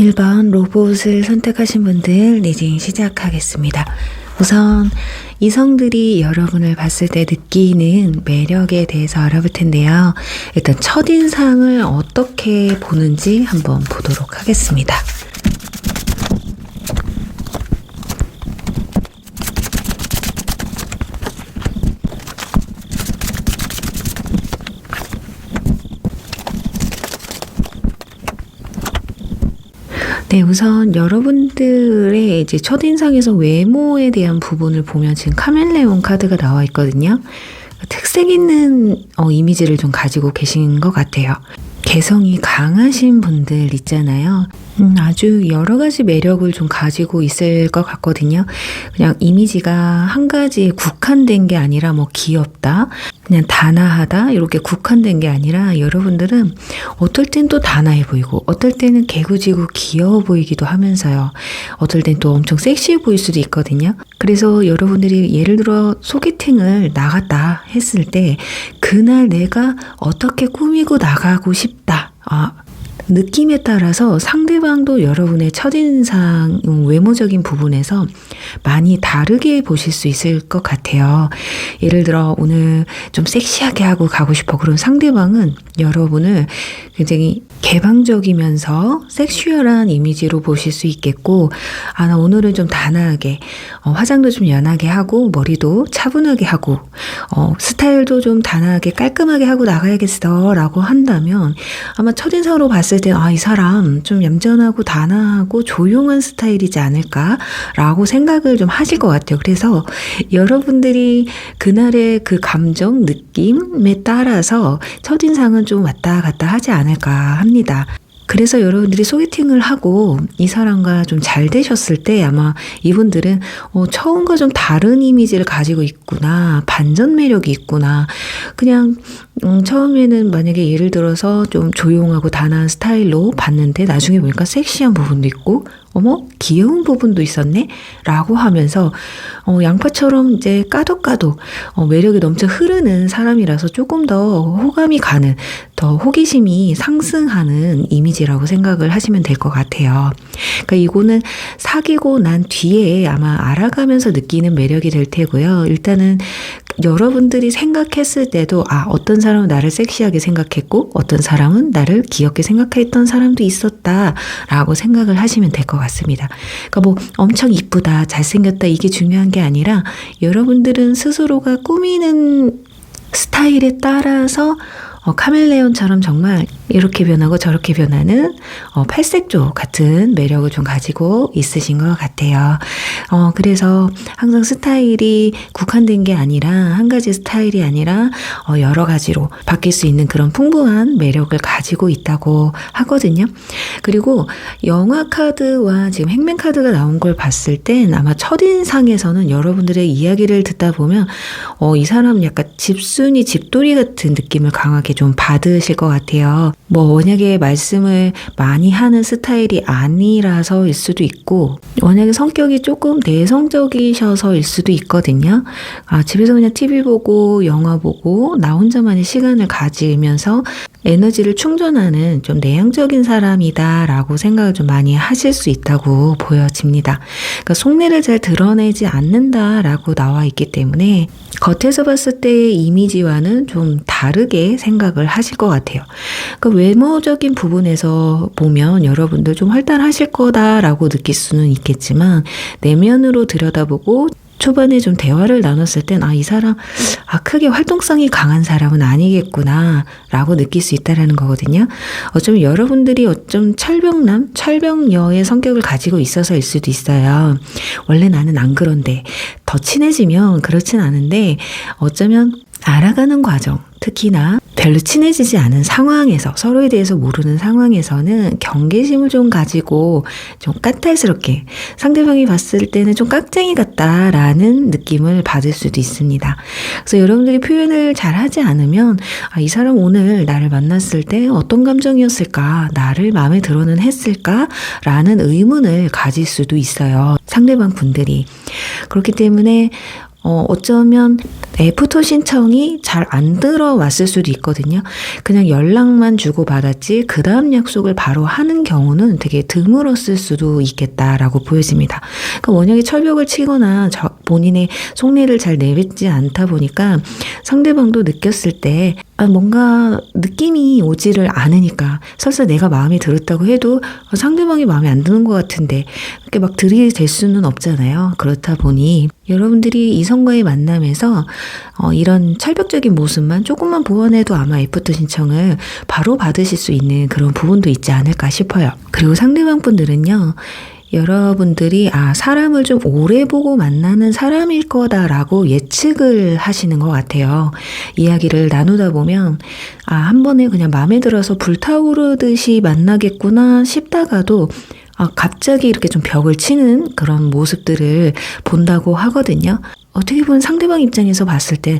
1번 로봇을 선택하신 분들 리딩 시작하겠습니다. 우선 이성들이 여러분을 봤을 때 느끼는 매력에 대해서 알아볼 텐데요. 일단 첫인상을 어떻게 보는지 한번 보도록 하겠습니다. 네, 우선 여러분들의 이제 첫인상에서 외모에 대한 부분을 보면 지금 카멜레온 카드가 나와 있거든요. 특색 있는 이미지를 좀 가지고 계신 것 같아요. 개성이 강하신 분들 있잖아요. 아주 여러 가지 매력을 좀 가지고 있을 것 같거든요. 그냥 이미지가 한 가지에 국한된 게 아니라 뭐 귀엽다, 그냥 단아하다 이렇게 국한된 게 아니라 여러분들은 어떨 땐 또 단아해 보이고 어떨 때는 개구지고 귀여워 보이기도 하면서요. 어떨 땐 또 엄청 섹시해 보일 수도 있거든요. 그래서 여러분들이 예를 들어 소개팅을 나갔다 했을 때 그날 내가 어떻게 꾸미고 나가고 싶다. 느낌에 따라서 상대방도 여러분의 첫인상 외모적인 부분에서 많이 다르게 보실 수 있을 것 같아요. 예를 들어 오늘 좀 섹시하게 하고 가고 싶어. 그럼 상대방은 여러분을 굉장히 개방적이면서 섹슈얼한 이미지로 보실 수 있겠고, 나 오늘은 좀 단아하게 화장도 좀 연하게 하고 머리도 차분하게 하고 스타일도 좀 단아하게 깔끔하게 하고 나가야겠어 라고 한다면 아마 첫인상으로 봤을 때 이 사람 좀 얌전하고 단아하고 조용한 스타일이지 않을까 라고 생각을 좀 하실 것 같아요. 그래서 여러분들이 그날의 그 감정, 느낌에 따라서 첫인상은 좀 왔다 갔다 하지 않을까 합니다. 그래서 여러분들이 소개팅을 하고 이 사람과 좀 잘 되셨을 때 아마 이분들은 처음과 좀 다른 이미지를 가지고 있구나, 반전 매력이 있구나. 그냥 처음에는 만약에 예를 들어서 좀 조용하고 단아한 스타일로 봤는데 나중에 보니까 섹시한 부분도 있고 귀여운 부분도 있었네? 라고 하면서 양파처럼 이제 까덕까덕 매력이 넘쳐 흐르는 사람이라서 조금 더 호감이 가는, 더 호기심이 상승하는 이미지라고 생각을 하시면 될 것 같아요. 그러니까 이거는 사귀고 난 뒤에 아마 알아가면서 느끼는 매력이 될 테고요. 일단은 여러분들이 생각했을 때도 어떤 사람은 나를 섹시하게 생각했고 어떤 사람은 나를 귀엽게 생각했던 사람도 있었다 라고 생각을 하시면 될 것 같습니다. 그러니까 엄청 이쁘다, 잘생겼다 이게 중요한 게 아니라 여러분들은 스스로가 꾸미는 스타일에 따라서 카멜레온처럼 정말 이렇게 변하고 저렇게 변하는 팔색조 같은 매력을 좀 가지고 있으신 것 같아요. 그래서 항상 스타일이 국한된 게 아니라 한 가지 스타일이 아니라 여러 가지로 바뀔 수 있는 그런 풍부한 매력을 가지고 있다고 하거든요. 그리고 영화 카드와 지금 행맨 카드가 나온 걸 봤을 땐 아마 첫인상에서는 여러분들의 이야기를 듣다 보면 이 사람 약간 집순이 집돌이 같은 느낌을 강하게 좀 받으실 것 같아요. 워낙에 말씀을 많이 하는 스타일이 아니라서일 수도 있고 워낙에 성격이 조금 내성적이셔서일 수도 있거든요. 집에서 그냥 TV 보고 영화 보고 나 혼자만의 시간을 가지면서 에너지를 충전하는 좀 내향적인 사람이다 라고 생각을 좀 많이 하실 수 있다고 보여집니다. 그러니까 속내를 잘 드러내지 않는다 라고 나와 있기 때문에 겉에서 봤을 때의 이미지와는 좀 다르게 생각을 하실 것 같아요. 그러니까 외모적인 부분에서 보면 여러분들 좀 활달하실 거다라고 느낄 수는 있겠지만 내면으로 들여다보고 초반에 좀 대화를 나눴을 땐 이 사람 크게 활동성이 강한 사람은 아니겠구나 라고 느낄 수 있다라는 거거든요. 어쩌면 여러분들이 철벽여의 성격을 가지고 있어서일 수도 있어요. 원래 나는 안 그런데 더 친해지면 그렇진 않은데 어쩌면 알아가는 과정, 특히나 별로 친해지지 않은 상황에서 서로에 대해서 모르는 상황에서는 경계심을 좀 가지고 좀 까탈스럽게 상대방이 봤을 때는 좀 깍쟁이 같다라는 느낌을 받을 수도 있습니다. 그래서 여러분들이 표현을 잘 하지 않으면 이 사람 오늘 나를 만났을 때 어떤 감정이었을까? 나를 마음에 들어는 했을까? 라는 의문을 가질 수도 있어요. 상대방 분들이. 그렇기 때문에 어쩌면 애프터 신청이 잘 안 들어왔을 수도 있거든요. 그냥 연락만 주고받았지 그 다음 약속을 바로 하는 경우는 되게 드물었을 수도 있겠다라고 보여집니다. 그러니까 원형이 철벽을 치거나 본인의 속내를 잘 내뱉지 않다 보니까 상대방도 느꼈을 때 뭔가 느낌이 오지를 않으니까 설사 내가 마음에 들었다고 해도 상대방이 마음에 안 드는 것 같은데 이렇게 막 들이댈 수는 없잖아요. 그렇다 보니 여러분들이 이성과의 만남에서 이런 철벽적인 모습만 조금만 보완해도 아마 애프터 신청을 바로 받으실 수 있는 그런 부분도 있지 않을까 싶어요. 그리고 상대방 분들은요. 여러분들이 사람을 좀 오래 보고 만나는 사람일 거다라고 예측을 하시는 것 같아요. 이야기를 나누다 보면 한 번에 그냥 마음에 들어서 불타오르듯이 만나겠구나 싶다가도 갑자기 이렇게 좀 벽을 치는 그런 모습들을 본다고 하거든요. 어떻게 보면 상대방 입장에서 봤을 때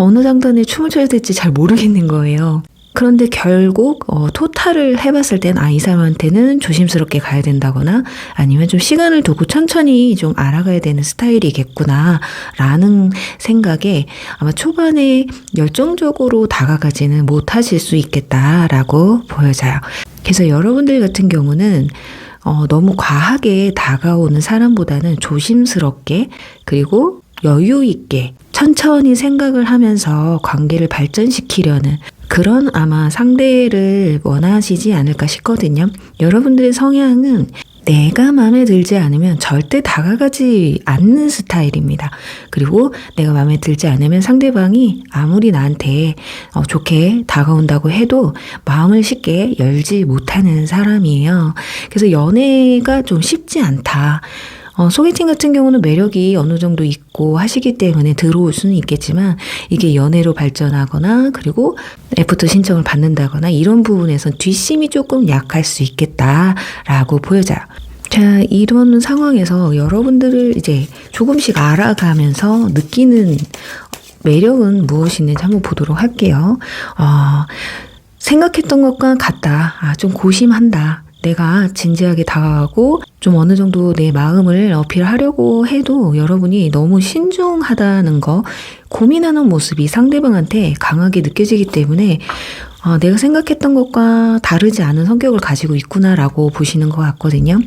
어느 장단에 춤을 춰야 될지 잘 모르겠는 거예요. 그런데 결국 토탈을 해봤을 땐 이 사람한테는 조심스럽게 가야 된다거나 아니면 좀 시간을 두고 천천히 좀 알아가야 되는 스타일이겠구나 라는 생각에 아마 초반에 열정적으로 다가가지는 못하실 수 있겠다라고 보여져요. 그래서 여러분들 같은 경우는 너무 과하게 다가오는 사람보다는 조심스럽게 그리고 여유 있게 천천히 생각을 하면서 관계를 발전시키려는 그런 아마 상대를 원하시지 않을까 싶거든요. 여러분들의 성향은 내가 마음에 들지 않으면 절대 다가가지 않는 스타일입니다. 그리고 내가 마음에 들지 않으면 상대방이 아무리 나한테 좋게 다가온다고 해도 마음을 쉽게 열지 못하는 사람이에요. 그래서 연애가 좀 쉽지 않다. 소개팅 같은 경우는 매력이 어느 정도 있고 하시기 때문에 들어올 수는 있겠지만 이게 연애로 발전하거나 그리고 애프터 신청을 받는다거나 이런 부분에선 뒷심이 조금 약할 수 있겠다라고 보여져요. 자, 이런 상황에서 여러분들을 이제 조금씩 알아가면서 느끼는 매력은 무엇이 있는지 한번 보도록 할게요. 생각했던 것과 같다. 좀 고심한다. 내가 진지하게 다가가고 좀 어느 정도 내 마음을 어필하려고 해도 여러분이 너무 신중하다는 거 고민하는 모습이 상대방한테 강하게 느껴지기 때문에 내가 생각했던 것과 다르지 않은 성격을 가지고 있구나라고 보시는 것 같거든요.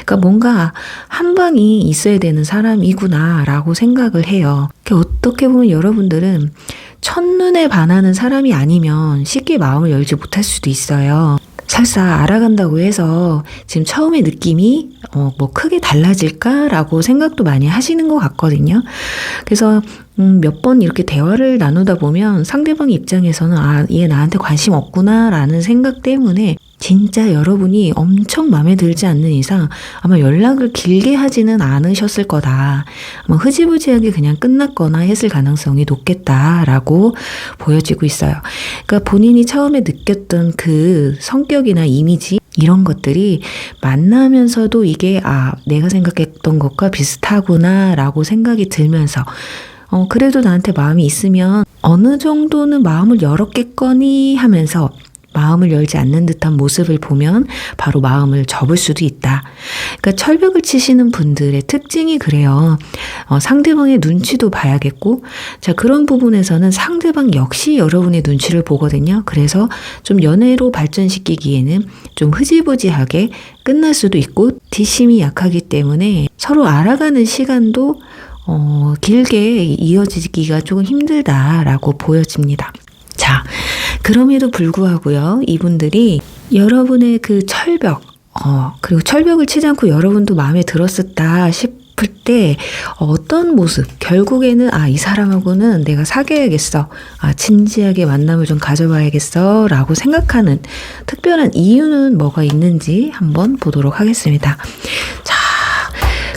그러니까 뭔가 한 방이 있어야 되는 사람이구나라고 생각을 해요. 어떻게 보면 여러분들은 첫눈에 반하는 사람이 아니면 쉽게 마음을 열지 못할 수도 있어요. 설사 알아간다고 해서 지금 처음에 느낌이 뭐 크게 달라질까라고 생각도 많이 하시는 것 같거든요. 그래서 몇 번 이렇게 대화를 나누다 보면 상대방 입장에서는 얘 나한테 관심 없구나라는 생각 때문에 진짜 여러분이 엄청 마음에 들지 않는 이상 아마 연락을 길게 하지는 않으셨을 거다. 아마 흐지부지하게 그냥 끝났거나 했을 가능성이 높겠다라고 보여지고 있어요. 그러니까 본인이 처음에 느꼈던 그 성격이나 이미지 이런 것들이 만나면서도 이게 내가 생각했던 것과 비슷하구나 라고 생각이 들면서 그래도 나한테 마음이 있으면 어느 정도는 마음을 열었겠거니 하면서 마음을 열지 않는 듯한 모습을 보면 바로 마음을 접을 수도 있다. 그러니까 철벽을 치시는 분들의 특징이 그래요. 상대방의 눈치도 봐야겠고, 자, 그런 부분에서는 상대방 역시 여러분의 눈치를 보거든요. 그래서 좀 연애로 발전시키기에는 좀 흐지부지하게 끝날 수도 있고, 뒷심이 약하기 때문에 서로 알아가는 시간도 길게 이어지기가 조금 힘들다라고 보여집니다. 자, 그럼에도 불구하고요, 이분들이 여러분의 그 철벽, 그리고 철벽을 치지 않고 여러분도 마음에 들었었다 싶을 때 어떤 모습, 결국에는 이 사람하고는 내가 사귀어야겠어, 진지하게 만남을 좀 가져봐야겠어 라고 생각하는 특별한 이유는 뭐가 있는지 한번 보도록 하겠습니다. 자,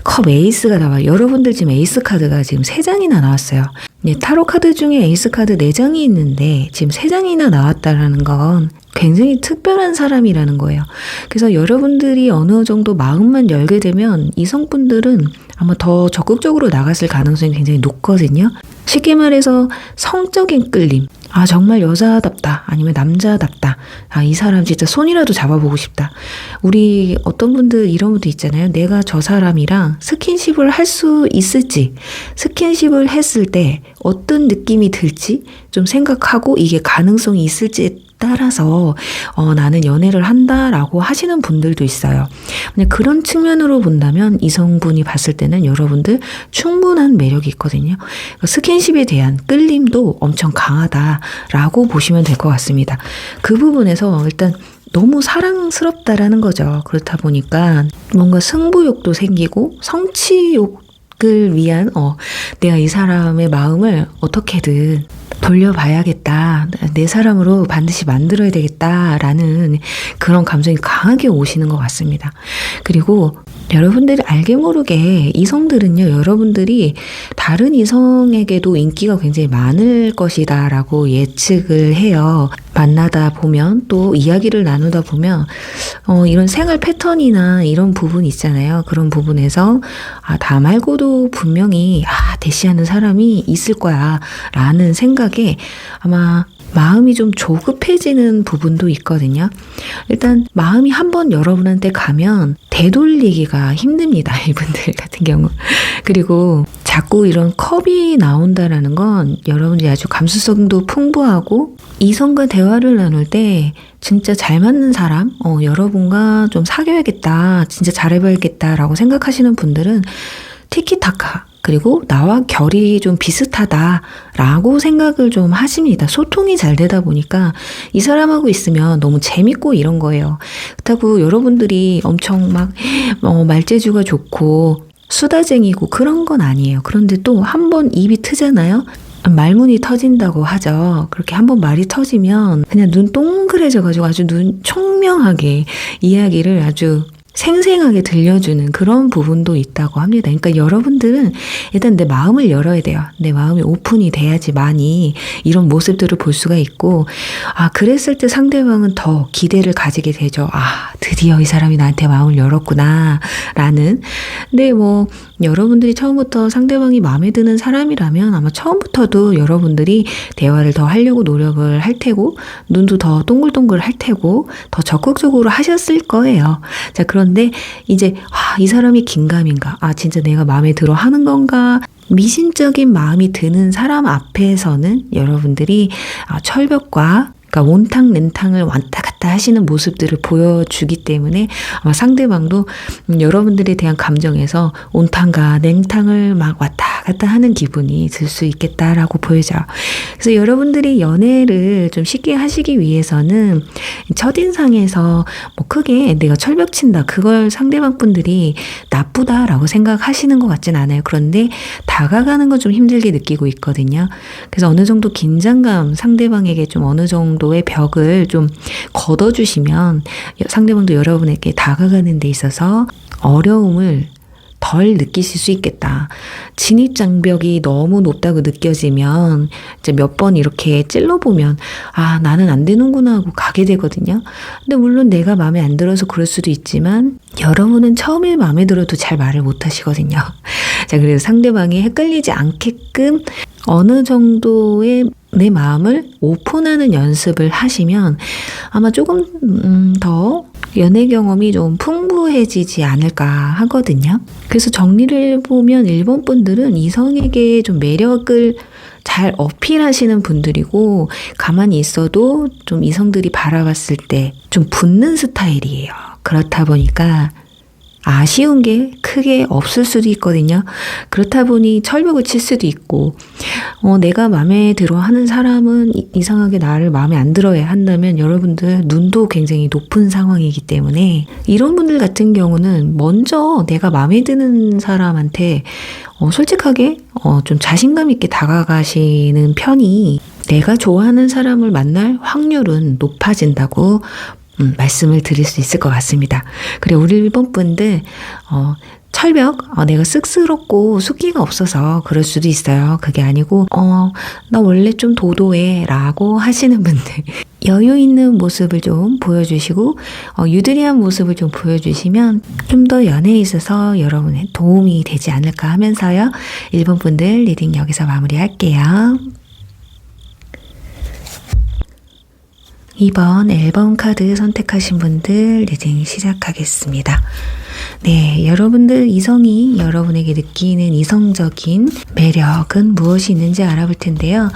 컵 에이스가 나와요. 여러분들 지금 에이스 카드가 지금 3장이나 나왔어요. 네, 타로 카드 중에 에이스 카드 4장이 있는데 지금 3장이나 나왔다라는 건 굉장히 특별한 사람이라는 거예요. 그래서 여러분들이 어느 정도 마음만 열게 되면 이성분들은 아마 더 적극적으로 나갔을 가능성이 굉장히 높거든요. 쉽게 말해서 성적인 끌림, 아, 정말 여자답다. 아니면 남자답다. 아, 이 사람 진짜 손이라도 잡아보고 싶다. 우리 어떤 분들 이런 분도 있잖아요. 내가 저 사람이랑 스킨십을 할 수 있을지, 스킨십을 했을 때 어떤 느낌이 들지 좀 생각하고 이게 가능성이 있을지에 따라서 나는 연애를 한다라고 하시는 분들도 있어요. 근데 그런 측면으로 본다면 이성분이 봤을 때는 여러분들 충분한 매력이 있거든요. 스킨십에 대한 끌림도 엄청 강하다라고 보시면 될 것 같습니다. 그 부분에서 일단 너무 사랑스럽다라는 거죠. 그렇다 보니까 뭔가 승부욕도 생기고 성취욕을 위한 내가 이 사람의 마음을 어떻게든 돌려봐야겠다. 내 사람으로 반드시 만들어야 되겠다라는 그런 감정이 강하게 오시는 것 같습니다. 그리고 여러분들이 알게 모르게 이성들은요, 여러분들이 다른 이성에게도 인기가 굉장히 많을 것이다 라고 예측을 해요. 만나다 보면 또 이야기를 나누다 보면 이런 생활 패턴이나 이런 부분 있잖아요. 그런 부분에서 나 말고도 분명히 대시하는 사람이 있을 거야 라는 생각에 아마 마음이 좀 조급해지는 부분도 있거든요. 일단 마음이 한번 여러분한테 가면 되돌리기가 힘듭니다. 이분들 같은 경우. 그리고 자꾸 이런 컵이 나온다라는 건 여러분이 아주 감수성도 풍부하고 이성과 대화를 나눌 때 진짜 잘 맞는 사람, 여러분과 좀 사귀어야겠다, 진짜 잘해봐야겠다라고 생각하시는 분들은 티키타카, 그리고 나와 결이 좀 비슷하다라고 생각을 좀 하십니다. 소통이 잘 되다 보니까 이 사람하고 있으면 너무 재밌고 이런 거예요. 그렇다고 여러분들이 엄청 막 말재주가 좋고 수다쟁이고 그런 건 아니에요. 그런데 또 한 번 입이 트잖아요. 말문이 터진다고 하죠. 그렇게 한번 말이 터지면 그냥 눈 동그래져가지고 아주 눈 총명하게 이야기를 아주 생생하게 들려주는 그런 부분도 있다고 합니다. 그러니까 여러분들은 일단 내 마음을 열어야 돼요. 내 마음이 오픈이 돼야지만이 이런 모습들을 볼 수가 있고, 그랬을 때 상대방은 더 기대를 가지게 되죠. 드디어 이 사람이 나한테 마음을 열었구나 라는. 근데 여러분들이 처음부터 상대방이 마음에 드는 사람이라면 아마 처음부터도 여러분들이 대화를 더 하려고 노력을 할 테고, 눈도 더 동글동글 할 테고, 더 적극적으로 하셨을 거예요. 자, 그런데 이제 이 사람이 긴가민가, 진짜 내가 마음에 들어 하는 건가, 미심적인 마음이 드는 사람 앞에서는 여러분들이 철벽과 그러니까 온탕 냉탕을 왔다 갔다 하시는 모습들을 보여주기 때문에 아마 상대방도 여러분들에 대한 감정에서 온탕과 냉탕을 막 왔다 갔다 하는 기분이 들 수 있겠다라고 보여져. 그래서 여러분들이 연애를 좀 쉽게 하시기 위해서는 첫인상에서 크게 내가 철벽 친다, 그걸 상대방 분들이 나쁘다라고 생각하시는 것 같진 않아요. 그런데 다가가는 건 좀 힘들게 느끼고 있거든요. 그래서 어느 정도 긴장감, 상대방에게 좀 어느 정도의 벽을 좀 걷어주시면 상대방도 여러분에게 다가가는 데 있어서 어려움을 덜 느끼실 수 있겠다. 진입장벽이 너무 높다고 느껴지면 이제 몇 번 이렇게 찔러보면 나는 안 되는구나 하고 가게 되거든요. 근데 물론 내가 마음에 안 들어서 그럴 수도 있지만 여러분은 처음에 마음에 들어도 잘 말을 못 하시거든요. 자, 그래서 상대방이 헷갈리지 않게끔 어느 정도의 내 마음을 오픈하는 연습을 하시면 아마 조금 더 연애 경험이 좀 풍부해지지 않을까 하거든요. 그래서 정리를 해보면 일본 분들은 이성에게 좀 매력을 잘 어필하시는 분들이고, 가만히 있어도 좀 이성들이 바라봤을 때 좀 붙는 스타일이에요. 그렇다 보니까 아쉬운 게 크게 없을 수도 있거든요. 그렇다 보니 철벽을 칠 수도 있고, 내가 마음에 들어 하는 사람은 이상하게 나를 마음에 안 들어야 한다면 여러분들 눈도 굉장히 높은 상황이기 때문에 이런 분들 같은 경우는 먼저 내가 마음에 드는 사람한테 솔직하게 좀 자신감 있게 다가가시는 편이 내가 좋아하는 사람을 만날 확률은 높아진다고 말씀을 드릴 수 있을 것 같습니다. 그리고 우리 일본 분들 철벽, 내가 쑥스럽고 숙기가 없어서 그럴 수도 있어요. 그게 아니고 나 원래 좀 도도해 라고 하시는 분들, 여유 있는 모습을 좀 보여주시고 유드리한 모습을 좀 보여주시면 좀 더 연애에 있어서 여러분의 도움이 되지 않을까 하면서요, 일본 분들 리딩 여기서 마무리할게요. 2번 앨범 카드 선택하신 분들 리딩 시작하겠습니다. 네, 여러분들 이성이 여러분에게 느끼는 이성적인 매력은 무엇이 있는지 알아볼 텐데요.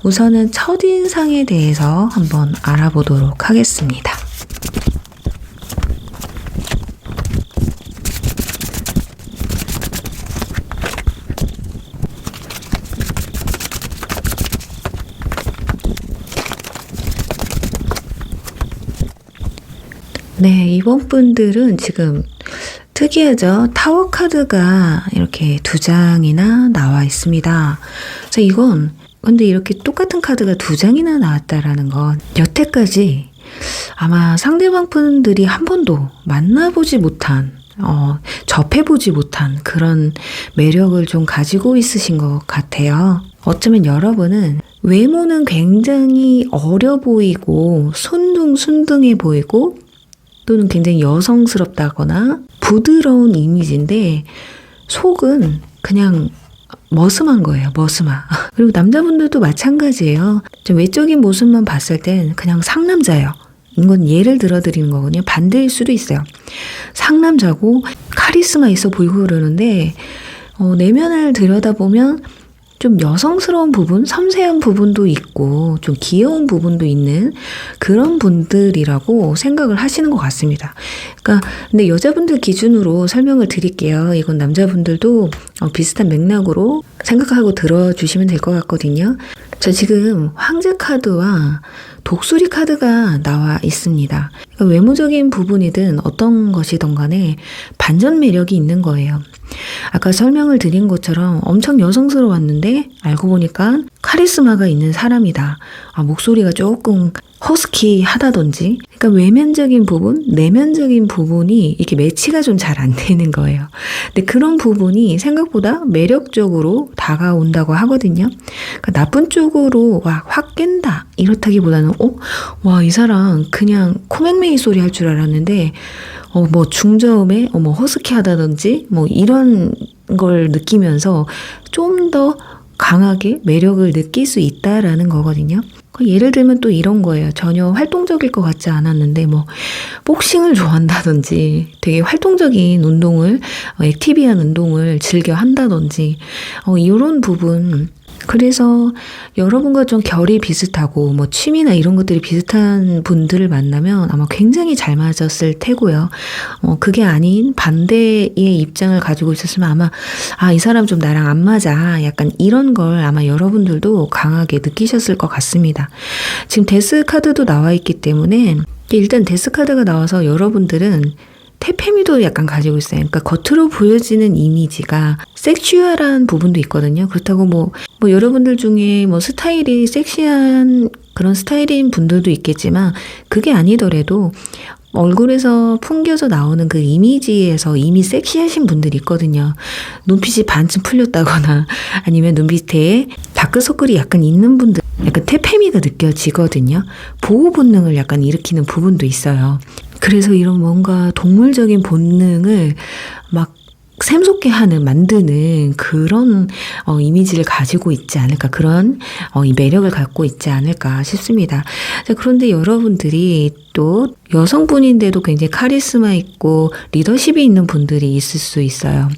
우선은 첫인상에 대해서 한번 알아보도록 하겠습니다. 네, 이번 분들은 지금 특이하죠? 타워 카드가 이렇게 2장이나 나와 있습니다. 그래서 이건 근데 이렇게 똑같은 카드가 2장이나 나왔다라는 건 여태까지 아마 상대방 분들이 한 번도 만나보지 못한 접해보지 못한 그런 매력을 좀 가지고 있으신 것 같아요. 어쩌면 여러분은 외모는 굉장히 어려 보이고 순둥순둥해 보이고 또는 굉장히 여성스럽다거나 부드러운 이미지인데 속은 그냥 머슴한 거예요. 머슴아. 그리고 남자분들도 마찬가지예요. 좀 외적인 모습만 봤을 땐 그냥 상남자예요. 이건 예를 들어 드리는 거거든요. 반대일 수도 있어요. 상남자고 카리스마 있어 보이고 그러는데 내면을 들여다보면 좀 여성스러운 부분, 섬세한 부분도 있고 좀 귀여운 부분도 있는 그런 분들이라고 생각을 하시는 것 같습니다. 그러니까 근데 여자분들 기준으로 설명을 드릴게요. 이건 남자분들도 비슷한 맥락으로 생각하고 들어주시면 될 것 같거든요. 저 지금 황제 카드와 독수리 카드가 나와 있습니다. 그러니까 외모적인 부분이든 어떤 것이든 간에 반전 매력이 있는 거예요. 아까 설명을 드린 것처럼 엄청 여성스러웠는데 알고 보니까 카리스마가 있는 사람이다. 목소리가 조금 허스키하다든지 그러니까 외면적인 부분, 내면적인 부분이 이렇게 매치가 좀 잘 안 되는 거예요. 근데 그런 부분이 생각보다 매력적으로 다가온다고 하거든요. 그러니까 나쁜 쪽으로 확 깬다 이렇다기보다는 이 사람 그냥 코맹맹이 소리 할 줄 알았는데 뭐 중저음에 허스키하다든지 뭐 이런 걸 느끼면서 좀 더 강하게 매력을 느낄 수 있다라는 거거든요. 예를 들면 또 이런 거예요. 전혀 활동적일 것 같지 않았는데 뭐 복싱을 좋아한다든지 되게 활동적인 운동을 액티비한 운동을 즐겨 한다든지 이런 부분 그래서 여러분과 좀 결이 비슷하고 뭐 취미나 이런 것들이 비슷한 분들을 만나면 아마 굉장히 잘 맞았을 테고요. 그게 아닌 반대의 입장을 가지고 있었으면 아마 이 사람 좀 나랑 안 맞아. 약간 이런 걸 아마 여러분들도 강하게 느끼셨을 것 같습니다. 지금 데스 카드도 나와 있기 때문에 일단 데스 카드가 나와서 여러분들은 태페미도 약간 가지고 있어요. 그러니까 겉으로 보여지는 이미지가 섹슈얼한 부분도 있거든요. 그렇다고 뭐 여러분들 중에 뭐 스타일이 섹시한 그런 스타일인 분들도 있겠지만 그게 아니더라도 얼굴에서 풍겨져 나오는 그 이미지에서 이미 섹시하신 분들이 있거든요. 눈빛이 반쯤 풀렸다거나 아니면 눈빛에 다크서클이 약간 있는 분들 약간 태페미가 느껴지거든요. 보호 본능을 약간 일으키는 부분도 있어요. 그래서 이런 뭔가 동물적인 본능을 막 샘솟게 만드는 그런 이미지를 가지고 있지 않을까, 그런 이 매력을 갖고 있지 않을까 싶습니다. 자, 그런데 여러분들이 또 여성분인데도 굉장히 카리스마 있고 리더십이 있는 분들이 있을 수 있어요.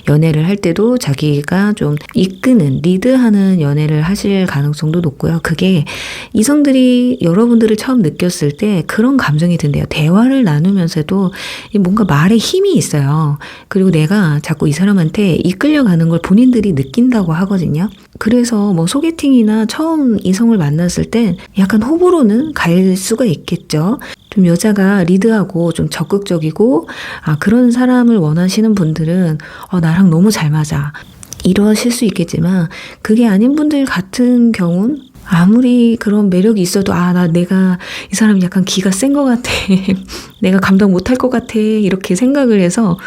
연애를 할 때도 자기가 좀 이끄는, 리드하는 연애를 하실 가능성도 높고요. 그게 이성들이 여러분들을 처음 느꼈을 때 그런 감정이 든대요. 대화를 나누면서도 뭔가 말에 힘이 있어요. 그리고 내가 자꾸 이 사람한테 이끌려가는 걸 본인들이 느낀다고 하거든요. 그래서 뭐 소개팅이나 처음 이성을 만났을 때 약간 호불호는 갈 수가 있겠죠. 좀 여자가 리드하고 좀 적극적이고 그런 사람을 원하시는 분들은 나랑 너무 잘 맞아 이러실 수 있겠지만 그게 아닌 분들 같은 경우는 아무리 그런 매력이 있어도 내가 이 사람이 약간 기가 센 것 같아 내가 감당 못할 것 같아 이렇게 생각을 해서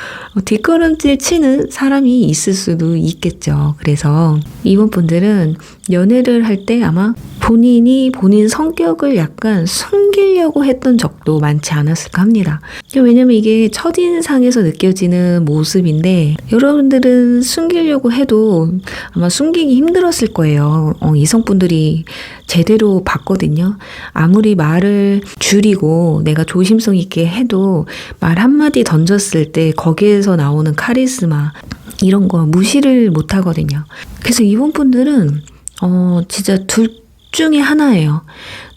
뒷걸음질 치는 사람이 있을 수도 있겠죠. 그래서 이번 분들은 연애를 할 때 아마 본인이 본인 성격을 약간 숨기려고 했던 적도 많지 않았을까 합니다. 왜냐면 이게 첫인상에서 느껴지는 모습인데 여러분들은 숨기려고 해도 아마 숨기기 힘들었을 거예요. 이성분들이 제대로 봤거든요. 아무리 말을 줄이고 내가 조심성 있게 해도 말 한마디 던졌을 때 거기에서 나오는 카리스마 이런 거 무시를 못 하거든요. 그래서 이분 분들은 진짜 둘 중에 하나예요.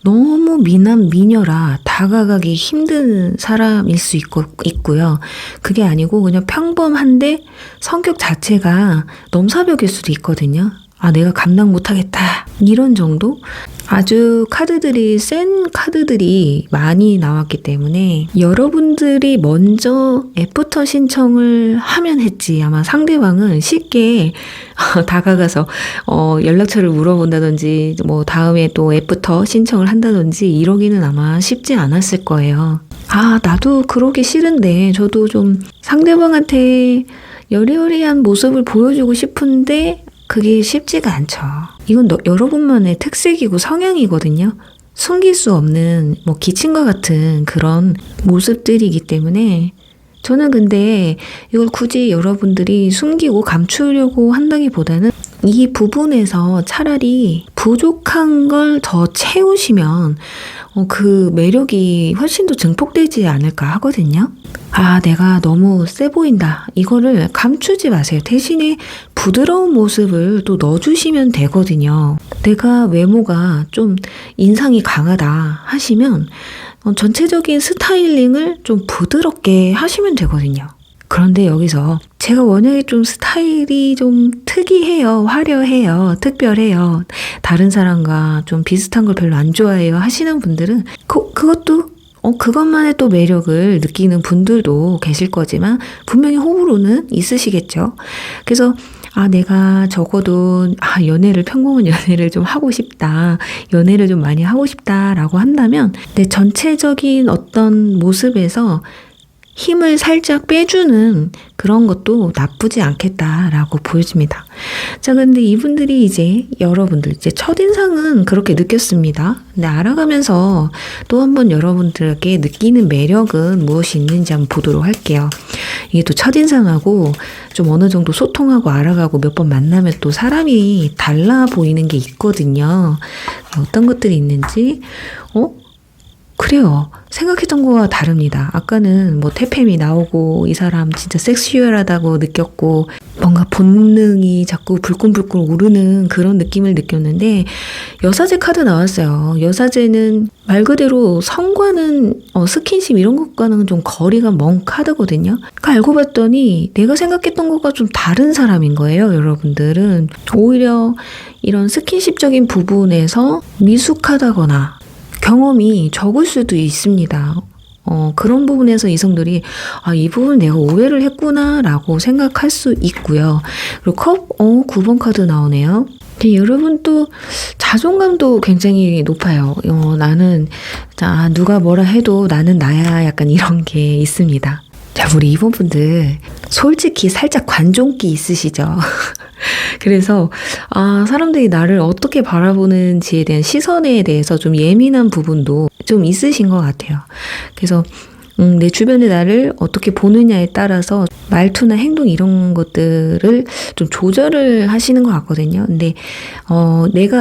너무 미녀라 다가가기 힘든 사람일 수 있고요. 그게 아니고 그냥 평범한데 성격 자체가 넘사벽일 수도 있거든요. 내가 감당 못하겠다 이런 정도? 아주 카드들이 센 카드들이 많이 나왔기 때문에 여러분들이 먼저 애프터 신청을 하면 했지 아마 상대방은 쉽게 다가가서 연락처를 물어본다든지 뭐 다음에 또 애프터 신청을 한다든지 이러기는 아마 쉽지 않았을 거예요. 나도 그러기 싫은데 저도 좀 상대방한테 여리여리한 모습을 보여주고 싶은데 그게 쉽지가 않죠. 이건 여러분만의 특색이고 성향이거든요. 숨길 수 없는 뭐 기침과 같은 그런 모습들이기 때문에 저는 근데 이걸 굳이 여러분들이 숨기고 감추려고 한다기보다는 이 부분에서 차라리 부족한 걸 더 채우시면 그 매력이 훨씬 더 증폭되지 않을까 하거든요. 내가 너무 세 보인다. 이거를 감추지 마세요. 대신에 부드러운 모습을 또 넣어주시면 되거든요. 내가 외모가 좀 인상이 강하다 하시면 전체적인 스타일링을 좀 부드럽게 하시면 되거든요. 그런데 여기서 제가 워낙에 좀 스타일이 좀 특이해요, 화려해요, 특별해요, 다른 사람과 좀 비슷한 걸 별로 안 좋아해요 하시는 분들은 그것도 그것만의 또 매력을 느끼는 분들도 계실 거지만 분명히 호불호는 있으시겠죠. 그래서 내가 적어도 평범한 연애를 좀 하고 싶다, 연애를 좀 많이 하고 싶다라고 한다면 내 전체적인 어떤 모습에서 힘을 살짝 빼주는 그런 것도 나쁘지 않겠다라고 보여집니다. 자, 근데 이분들이 여러분들 첫인상은 그렇게 느꼈습니다. 근데 알아가면서 또 한번 여러분들에게 느끼는 매력은 무엇이 있는지 한번 보도록 할게요. 이게 또 첫인상하고 좀 어느 정도 소통하고 알아가고 몇 번 만나면 또 사람이 달라 보이는 게 있거든요. 어떤 것들이 있는지, 그래요. 생각했던 거와 다릅니다. 아까는 뭐 태팸이 나오고 이 사람 진짜 섹슈얼하다고 느꼈고 뭔가 본능이 자꾸 불끈불끈 오르는 그런 느낌을 느꼈는데 여사제 카드 나왔어요. 여사제는 말 그대로 성과는 스킨십 이런 것과는 좀 거리가 먼 카드거든요. 알고 봤더니 내가 생각했던 것과 좀 다른 사람인 거예요. 여러분들은 오히려 이런 스킨십적인 부분에서 미숙하다거나 경험이 적을 수도 있습니다. 그런 부분에서 이성들이 이 부분 내가 오해를 했구나라고 생각할 수 있고요. 그리고 9번 카드 나오네요. 여러분 또 자존감도 굉장히 높아요. 나는 누가 뭐라 해도 나는 나야 약간 이런 게 있습니다. 자, 우리 이분분들 솔직히 살짝 관종기 있으시죠? 그래서 사람들이 나를 어떻게 바라보는지에 대한 시선에 대해서 좀 예민한 부분도 좀 있으신 것 같아요. 그래서 내 주변의 나를 어떻게 보느냐에 따라서 말투나 행동 이런 것들을 좀 조절을 하시는 것 같거든요. 근데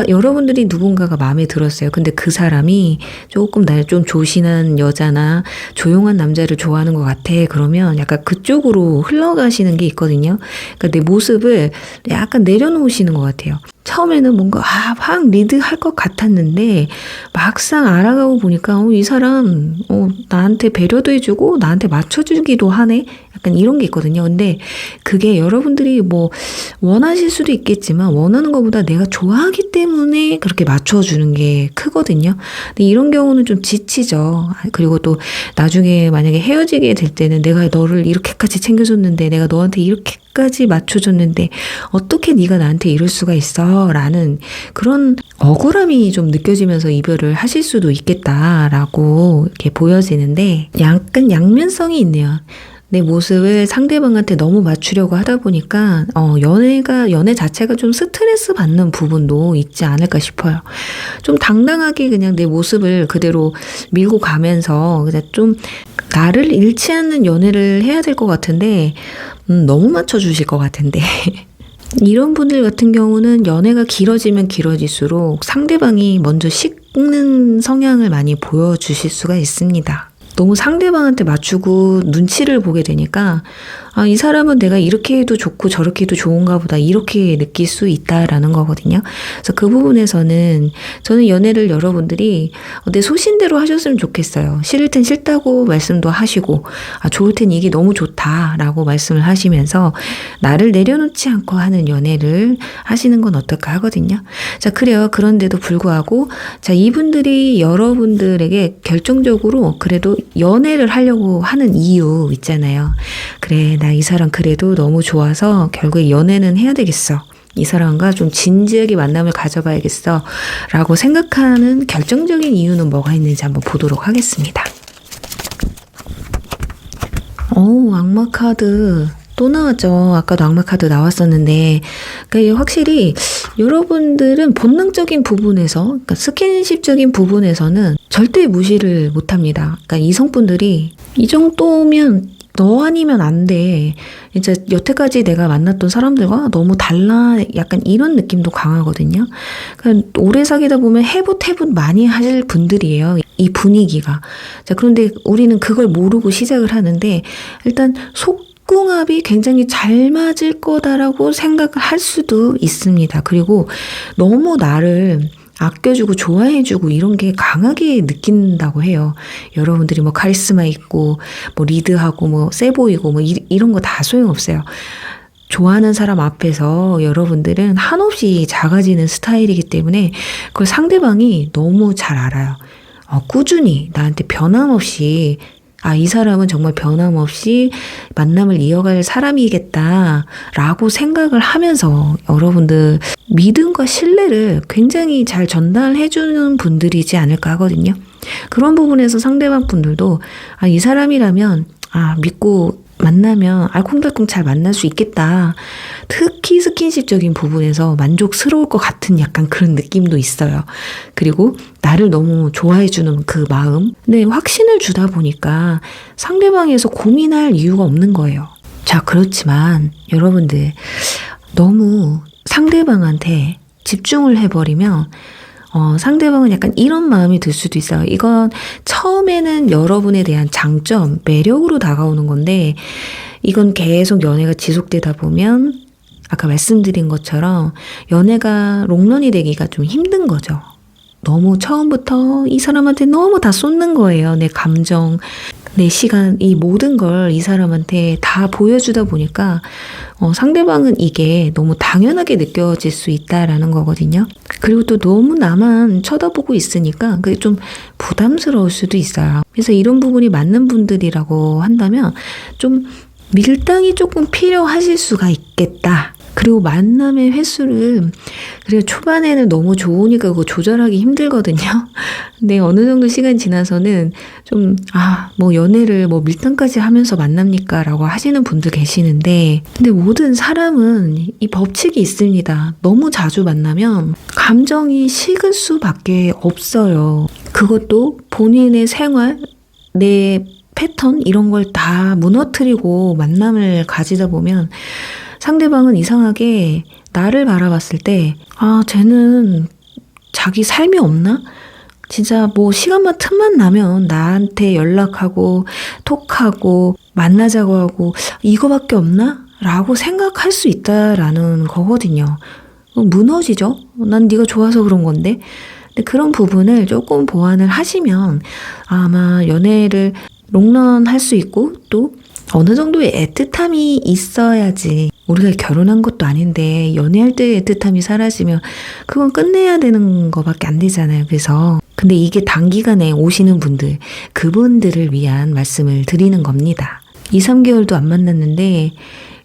여러분들이 누군가가 마음에 들었어요. 근데 그 사람이 조금 날 좀 조신한 여자나 조용한 남자를 좋아하는 것 같아. 그러면 약간 그쪽으로 흘러가시는 게 있거든요. 그러니까 내 모습을 약간 내려놓으시는 것 같아요. 처음에는 뭔가 확 리드할 것 같았는데 막상 알아가고 보니까 이 사람 나한테 배려도 해주고 나한테 맞춰주기도 하네, 약간 이런 게 있거든요. 근데 그게 여러분들이 뭐 원하실 수도 있겠지만 원하는 것보다 내가 좋아하기 때문에 그렇게 맞춰주는 게 크거든요. 근데 이런 경우는 좀 지치죠. 그리고 또 나중에 만약에 헤어지게 될 때는 내가 너를 이렇게까지 챙겨줬는데 내가 너한테 이렇게까지 맞춰줬는데 어떻게 네가 나한테 이럴 수가 있어? 라는 그런 억울함이 좀 느껴지면서 이별을 하실 수도 있겠다라고 이렇게 보여지는데 약간 양면성이 있네요. 내 모습을 상대방한테 너무 맞추려고 하다 보니까 연애 자체가 좀 스트레스 받는 부분도 있지 않을까 싶어요. 좀 당당하게 그냥 내 모습을 그대로 밀고 가면서 그냥 좀 나를 잃지 않는 연애를 해야 될 것 같은데 너무 맞춰주실 것 같은데 이런 분들 같은 경우는 연애가 길어지면 길어질수록 상대방이 먼저 식는 성향을 많이 보여주실 수가 있습니다. 너무 상대방한테 맞추고 눈치를 보게 되니까 이 사람은 내가 이렇게 해도 좋고 저렇게 해도 좋은가 보다 이렇게 느낄 수 있다라는 거거든요. 그래서 그 부분에서는 저는 연애를 여러분들이 내 소신대로 하셨으면 좋겠어요. 싫을 땐 싫다고 말씀도 하시고 좋을 땐 이게 너무 좋다라고 말씀을 하시면서 나를 내려놓지 않고 하는 연애를 하시는 건 어떨까 하거든요. 자, 그래요. 그런데도 불구하고 자, 이분들이 여러분들에게 결정적으로 그래도 연애를 하려고 하는 이유 있잖아요. 그래, 나 이 사람 그래도 너무 좋아서 결국에 연애는 해야 되겠어. 이 사람과 좀 진지하게 만남을 가져봐야겠어. 라고 생각하는 결정적인 이유는 뭐가 있는지 한번 보도록 하겠습니다. 악마 카드. 또 나왔죠. 아까도 악마 카드 나왔었는데, 그러니까 확실히 여러분들은 본능적인 부분에서, 그러니까 스킨십적인 부분에서는 절대 무시를 못합니다. 그러니까 이성분들이 이 정도면 너 아니면 안 돼. 이제 여태까지 내가 만났던 사람들과 너무 달라. 약간 이런 느낌도 강하거든요. 그러니까 오래 사귀다 보면 해붓 많이 하실 분들이에요. 이 분위기가. 자, 그런데 우리는 그걸 모르고 시작을 하는데 일단 속궁합이 굉장히 잘 맞을 거다라고 생각을 할 수도 있습니다. 그리고 너무 나를 아껴주고 좋아해주고 이런 게 강하게 느낀다고 해요. 여러분들이 뭐 카리스마 있고 뭐 리드하고 뭐 세 보이고 뭐 이런 거 다 소용없어요. 좋아하는 사람 앞에서 여러분들은 한없이 작아지는 스타일이기 때문에 그걸 상대방이 너무 잘 알아요. 꾸준히 나한테 변함없이 이 사람은 정말 변함없이 만남을 이어갈 사람이겠다라고 생각을 하면서 여러분들 믿음과 신뢰를 굉장히 잘 전달해주는 분들이지 않을까 하거든요. 그런 부분에서 상대방 분들도 이 사람이라면 믿고 만나면 알콩달콩 잘 만날 수 있겠다. 특히 스킨십적인 부분에서 만족스러울 것 같은 약간 그런 느낌도 있어요. 그리고 나를 너무 좋아해주는 그 마음. 근데 확신을 주다 보니까 상대방에서 고민할 이유가 없는 거예요. 자, 그렇지만 여러분들 너무 상대방한테 집중을 해버리면 상대방은 약간 이런 마음이 들 수도 있어요. 이건 처음에는 여러분에 대한 장점, 매력으로 다가오는 건데 이건 계속 연애가 지속되다 보면 아까 말씀드린 것처럼 연애가 롱런이 되기가 좀 힘든 거죠. 너무 처음부터 이 사람한테 너무 다 쏟는 거예요. 내 감정, 내 시간, 이 모든 걸 이 사람한테 다 보여주다 보니까 상대방은 이게 너무 당연하게 느껴질 수 있다라는 거거든요. 그리고 또 너무 나만 쳐다보고 있으니까 그게 좀 부담스러울 수도 있어요. 그래서 이런 부분이 맞는 분들이라고 한다면 좀 밀당이 조금 필요하실 수가 있겠다. 그리고 만남의 횟수를 그리고 초반에는 너무 좋으니까 그거 조절하기 힘들거든요. 근데 어느 정도 시간 지나서는 좀 뭐 연애를 뭐 밀당까지 하면서 만납니까? 라고 하시는 분들 계시는데 근데 모든 사람은 이 법칙이 있습니다. 너무 자주 만나면 감정이 식을 수밖에 없어요. 그것도 본인의 생활, 내 패턴 이런 걸 다 무너뜨리고 만남을 가지다 보면 상대방은 이상하게 나를 바라봤을 때 쟤는 자기 삶이 없나? 진짜 뭐 시간만 틈만 나면 나한테 연락하고 톡하고 만나자고 하고 이거밖에 없나? 라고 생각할 수 있다라는 거거든요. 무너지죠? 난 네가 좋아서 그런 건데. 근데 그런 부분을 조금 보완을 하시면 아마 연애를 롱런 할 수 있고 또 어느 정도의 애틋함이 있어야지. 우리가 결혼한 것도 아닌데 연애할 때의 애틋함이 사라지면 그건 끝내야 되는 거밖에 안 되잖아요. 그래서 근데 이게 단기간에 오시는 분들, 그분들을 위한 말씀을 드리는 겁니다. 2, 3개월도 안 만났는데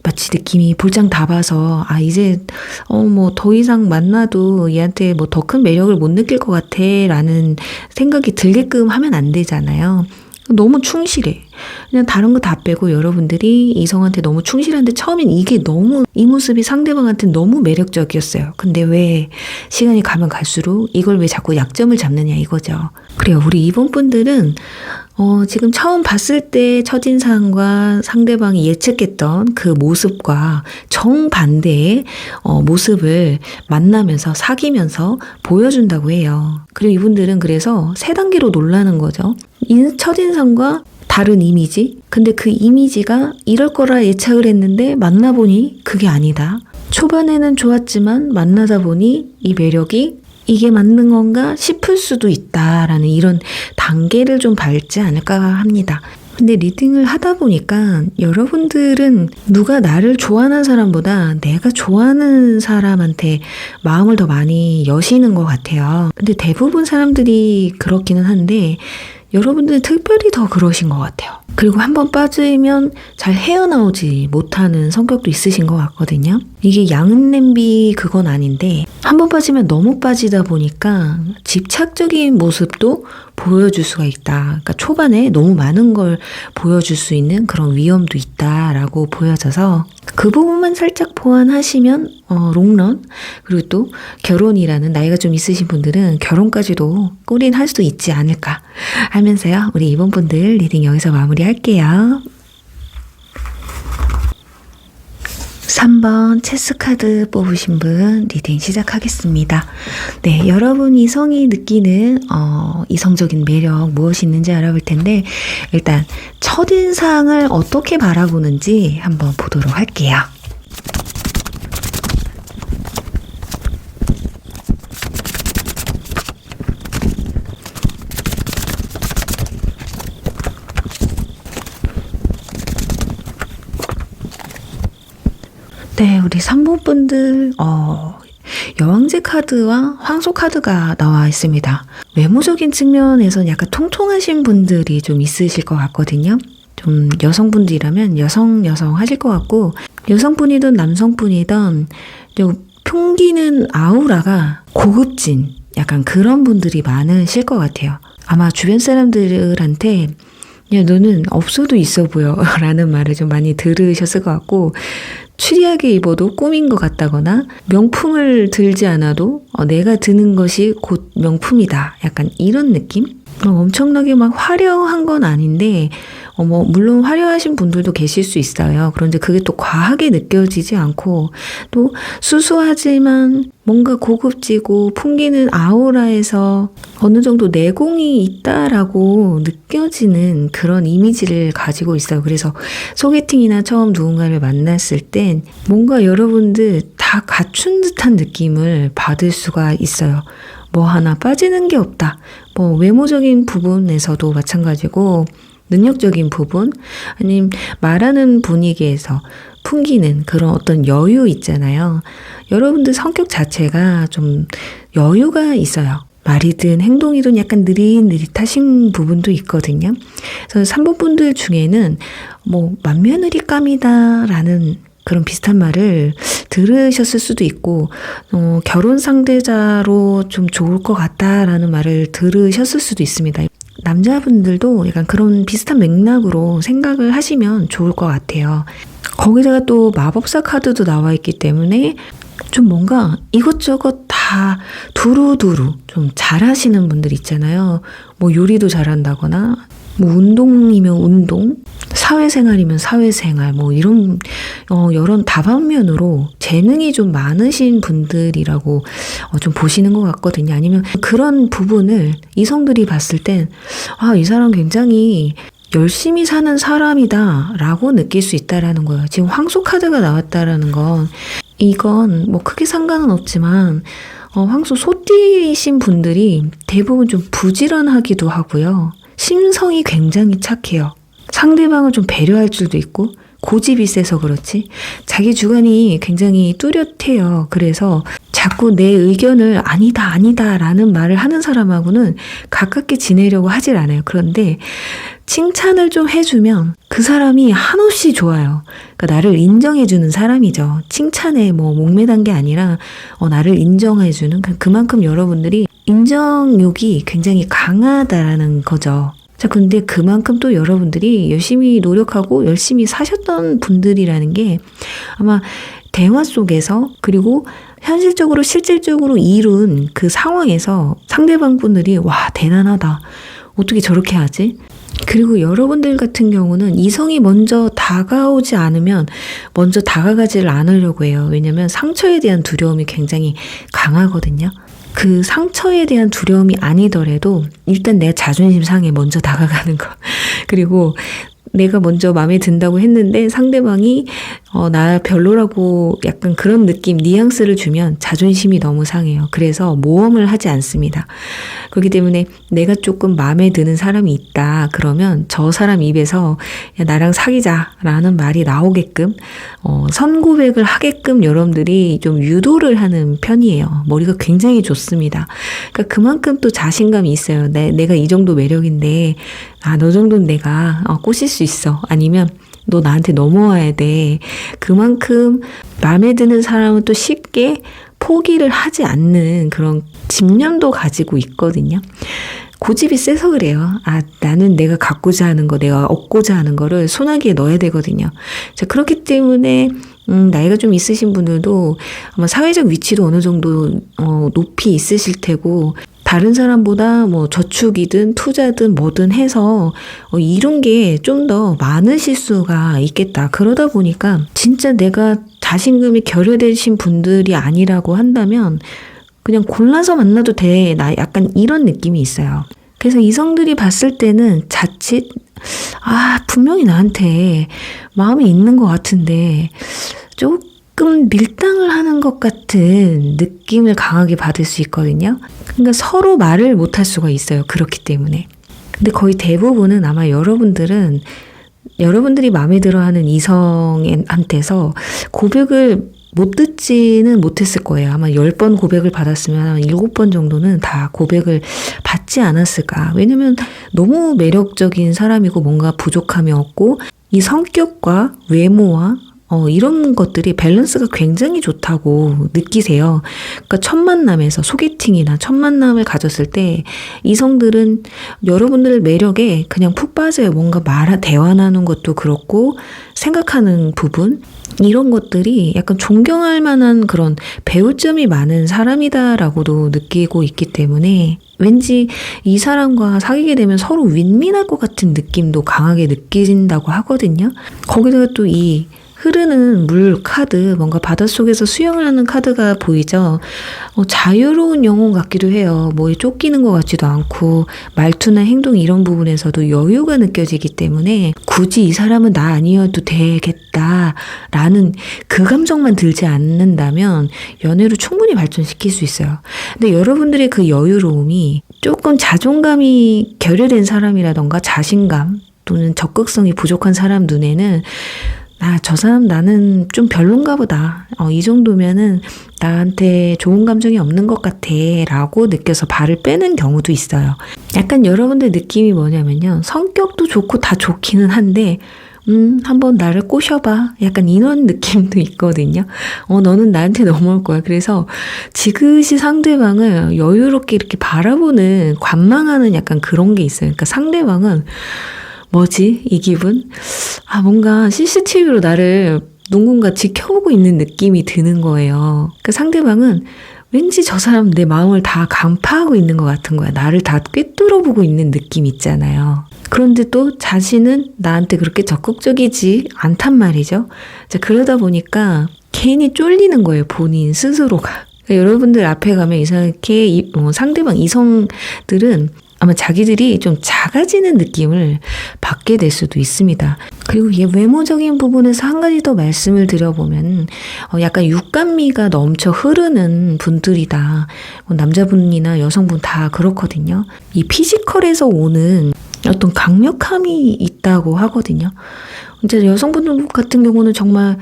마치 느낌이 볼장 다 봐서 이제 뭐 더 이상 만나도 얘한테 뭐 더 큰 매력을 못 느낄 것 같아 라는 생각이 들게끔 하면 안 되잖아요. 너무 충실해. 그냥 다른 거 다 빼고 여러분들이 이성한테 너무 충실한데 처음엔 이게 너무 이 모습이 상대방한테 너무 매력적이었어요. 근데 왜 시간이 가면 갈수록 이걸 왜 자꾸 약점을 잡느냐 이거죠. 그래요. 우리 이번 분들은 지금 처음 봤을 때 첫인상과 상대방이 예측했던 그 모습과 정반대의 모습을 만나면서 사귀면서 보여준다고 해요. 그리고 이분들은 그래서 세 단계로 놀라는 거죠. 첫인상과 다른 이미지? 근데 그 이미지가 이럴 거라 예측을 했는데 만나보니 그게 아니다. 초반에는 좋았지만 만나다 보니 이 매력이 이게 맞는 건가 싶을 수도 있다라는 이런 단계를 좀 밟지 않을까 합니다. 근데 리딩을 하다 보니까 여러분들은 누가 나를 좋아하는 사람보다 내가 좋아하는 사람한테 마음을 더 많이 여시는 것 같아요. 근데 대부분 사람들이 그렇기는 한데 여러분들은 특별히 더 그러신 것 같아요. 그리고 한번 빠지면 잘 헤어나오지 못하는 성격도 있으신 것 같거든요. 이게 양은 냄비 그건 아닌데 한번 빠지면 너무 빠지다 보니까 집착적인 모습도 보여줄 수가 있다. 그러니까 초반에 너무 많은 걸 보여줄 수 있는 그런 위험도 있다라고 보여져서 그 부분만 살짝 보완하시면 롱런 그리고 또 결혼이라는 나이가 좀 있으신 분들은 결혼까지도 꼬린할 수도 있지 않을까 하면서요. 우리 이번 분들 리딩 여기서 마무리할게요. 3번 체스카드 뽑으신 분 리딩 시작하겠습니다. 네, 여러분 이성이 느끼는 이성적인 매력 무엇이 있는지 알아볼 텐데 일단 첫인상을 어떻게 바라보는지 한번 보도록 할게요. 네, 우리 3번 분들 여왕제 카드와 황소 카드가 나와 있습니다. 외모적인 측면에서는 약간 통통하신 분들이 좀 있으실 것 같거든요. 좀 여성분들이라면 여성 하실 것 같고 여성분이든 남성분이든 좀 풍기는 아우라가 고급진 약간 그런 분들이 많으실 것 같아요. 아마 주변 사람들한테 야, 너는 없어도 있어 보여 라는 말을 좀 많이 들으셨을 것 같고 추리하게 입어도 꾸민 것 같다거나 명품을 들지 않아도 내가 드는 것이 곧 명품이다. 약간 이런 느낌? 엄청나게 막 화려한 건 아닌데 물론 화려하신 분들도 계실 수 있어요. 그런데 그게 또 과하게 느껴지지 않고 또 수수하지만 뭔가 고급지고 풍기는 아우라에서 어느 정도 내공이 있다라고 느껴지는 그런 이미지를 가지고 있어요. 그래서 소개팅이나 처음 누군가를 만났을 땐 뭔가 여러분들 다 갖춘 듯한 느낌을 받을 수가 있어요. 뭐 하나 빠지는 게 없다. 외모적인 부분에서도 마찬가지고 능력적인 부분 아니면 말하는 분위기에서 풍기는 그런 어떤 여유 있잖아요. 여러분들 성격 자체가 좀 여유가 있어요. 말이든 행동이든 약간 느릿느릿하신 부분도 있거든요. 그래서 3번 분들 중에는 맏며느리감이다 라는 그런 비슷한 말을 들으셨을 수도 있고 결혼 상대자로 좀 좋을 것 같다라는 말을 들으셨을 수도 있습니다. 남자분들도 약간 그런 비슷한 맥락으로 생각을 하시면 좋을 것 같아요. 거기다가 또 마법사 카드도 나와 있기 때문에 좀 뭔가 이것저것 다 두루두루 좀 잘하시는 분들 있잖아요. 요리도 잘한다거나 운동이면 운동, 사회생활이면 사회생활 이런 여러 다방면으로 재능이 좀 많으신 분들이라고 좀 보시는 것 같거든요. 아니면 그런 부분을 이성들이 봤을 땐 이 사람 굉장히 열심히 사는 사람이다 라고 느낄 수 있다라는 거예요. 지금 황소 카드가 나왔다라는 건 이건 크게 상관은 없지만 황소 소띠이신 분들이 대부분 좀 부지런하기도 하고요. 심성이 굉장히 착해요. 상대방을 좀 배려할 줄도 있고 고집이 세서 그렇지 자기 주관이 굉장히 뚜렷해요. 그래서 자꾸 내 의견을 아니다 라는 말을 하는 사람하고는 가깝게 지내려고 하질 않아요. 그런데 칭찬을 좀 해주면 그 사람이 한없이 좋아요. 그러니까 나를 인정해주는 사람이죠. 칭찬에 목매단 게 아니라 나를 인정해주는 그만큼 여러분들이 인정욕이 굉장히 강하다라는 거죠. 자, 근데 그만큼 또 여러분들이 열심히 노력하고 열심히 사셨던 분들이라는 게 아마 대화 속에서 그리고 현실적으로 실질적으로 이룬 그 상황에서 상대방 분들이 와, 대단하다. 어떻게 저렇게 하지? 그리고 여러분들 같은 경우는 이성이 먼저 다가오지 않으면 먼저 다가가지를 않으려고 해요. 왜냐면 상처에 대한 두려움이 굉장히 강하거든요. 그 상처에 대한 두려움이 아니더라도 일단 내 자존심 상에 먼저 다가가는 거. 그리고 내가 먼저 마음에 든다고 했는데 상대방이 나 별로라고 약간 그런 느낌, 뉘앙스를 주면 자존심이 너무 상해요. 그래서 모험을 하지 않습니다. 그렇기 때문에 내가 조금 마음에 드는 사람이 있다. 그러면 저 사람 입에서 야, 나랑 사귀자라는 말이 나오게끔 선고백을 하게끔 여러분들이 좀 유도를 하는 편이에요. 머리가 굉장히 좋습니다. 그러니까 그만큼 또 자신감이 있어요. 내가 이 정도 매력인데 너 정도는 내가 꼬실 수 있어. 아니면 너 나한테 넘어와야 돼. 그만큼 마음에 드는 사람은 또 쉽게 포기를 하지 않는 그런 집념도 가지고 있거든요. 고집이 세서 그래요. 나는 내가 갖고자 하는 거, 내가 얻고자 하는 거를 소나기에 넣어야 되거든요. 자, 그렇기 때문에 나이가 좀 있으신 분들도 아마 사회적 위치도 어느 정도 높이 있으실 테고 다른 사람보다 뭐 저축이든 투자든 뭐든 해서 이런 게 좀 더 많으실 수가 있겠다. 그러다 보니까 진짜 내가 자신감이 결여되신 분들이 아니라고 한다면 그냥 골라서 만나도 돼. 나 약간 이런 느낌이 있어요. 그래서 이성들이 봤을 때는 자칫 분명히 나한테 마음이 있는 것 같은데 조금 밀당을 하는 것 같은 느낌을 강하게 받을 수 있거든요. 그러니까 서로 말을 못할 수가 있어요. 그렇기 때문에. 근데 거의 대부분은 아마 여러분들이 마음에 들어하는 이성한테서 고백을 못 듣지는 못했을 거예요. 아마 10번 고백을 받았으면 한 7번 정도는 다 고백을 받지 않았을까. 왜냐면 너무 매력적인 사람이고 뭔가 부족함이 없고 이 성격과 외모와 이런 것들이 밸런스가 굉장히 좋다고 느끼세요. 그러니까 첫 만남에서 소개팅이나 첫 만남을 가졌을 때 이성들은 여러분들 매력에 그냥 푹 빠져요. 뭔가 대화 나누는 것도 그렇고 생각하는 부분 이런 것들이 약간 존경할 만한 그런 배울 점이 많은 사람이다라고도 느끼고 있기 때문에 왠지 이 사람과 사귀게 되면 서로 윈윈할 것 같은 느낌도 강하게 느낀다고 하거든요. 거기다가 또 이 흐르는 물 카드, 뭔가 바닷속에서 수영을 하는 카드가 보이죠? 자유로운 영혼 같기도 해요. 뭐에 쫓기는 것 같지도 않고 말투나 행동 이런 부분에서도 여유가 느껴지기 때문에 굳이 이 사람은 나 아니어도 되겠다라는 그 감정만 들지 않는다면 연애로 충분히 발전시킬 수 있어요. 근데 여러분들의 그 여유로움이 조금 자존감이 결여된 사람이라던가 자신감 또는 적극성이 부족한 사람 눈에는 저 사람 나는 좀 별론가 보다. 이 정도면은 나한테 좋은 감정이 없는 것 같아. 라고 느껴서 발을 빼는 경우도 있어요. 약간 여러분들 느낌이 뭐냐면요. 성격도 좋고 다 좋기는 한데, 한번 나를 꼬셔봐. 약간 이런 느낌도 있거든요. 너는 나한테 넘어올 거야. 그래서 지그시 상대방을 여유롭게 이렇게 바라보는, 관망하는 약간 그런 게 있어요. 그러니까 상대방은 뭐지? 이 기분? 뭔가 CCTV로 나를 누군가 지켜보고 있는 느낌이 드는 거예요. 그 상대방은 왠지 저 사람 내 마음을 다 간파하고 있는 것 같은 거야. 나를 다 꿰뚫어보고 있는 느낌 있잖아요. 그런데 또 자신은 나한테 그렇게 적극적이지 않단 말이죠. 자, 그러다 보니까 괜히 쫄리는 거예요. 본인 스스로가. 그러니까 여러분들 앞에 가면 이상하게 상대방 이성들은 아마 자기들이 좀 작아지는 느낌을 받게 될 수도 있습니다. 그리고 외모적인 부분에서 한 가지 더 말씀을 드려보면 약간 육감미가 넘쳐 흐르는 분들이다. 남자분이나 여성분 다 그렇거든요. 이 피지컬에서 오는 어떤 강력함이 있다고 하거든요. 이제 여성분들 같은 경우는 정말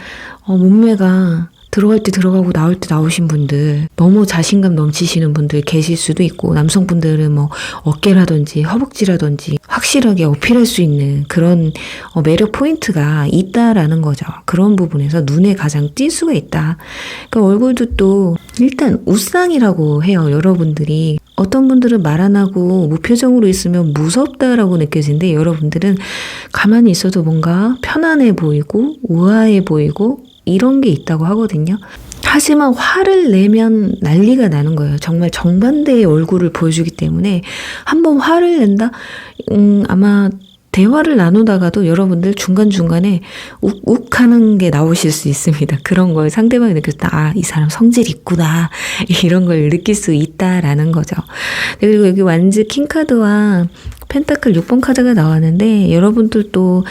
몸매가 들어갈 때 들어가고 나올 때 나오신 분들, 너무 자신감 넘치시는 분들 계실 수도 있고, 남성분들은 뭐 어깨라든지 허벅지라든지 확실하게 어필할 수 있는 그런 매력 포인트가 있다라는 거죠. 그런 부분에서 눈에 가장 띌 수가 있다. 그러니까 얼굴도 또 일단 우상이라고 해요. 여러분들이 어떤 분들은 말 안 하고 무표정으로 있으면 무섭다라고 느껴지는데 여러분들은 가만히 있어도 뭔가 편안해 보이고 우아해 보이고 이런 게 있다고 하거든요. 하지만 화를 내면 난리가 나는 거예요. 정말 정반대의 얼굴을 보여주기 때문에 한번 화를 낸다? 아마 대화를 나누다가도 여러분들 중간중간에 욱욱 하는 게 나오실 수 있습니다. 그런 걸 상대방이 느꼈을 때, 아, 이 사람 성질 있구나. 이런 걸 느낄 수 있다라는 거죠. 그리고 여기 완즈 킹카드와 펜타클 6번 카드가 나왔는데 여러분들도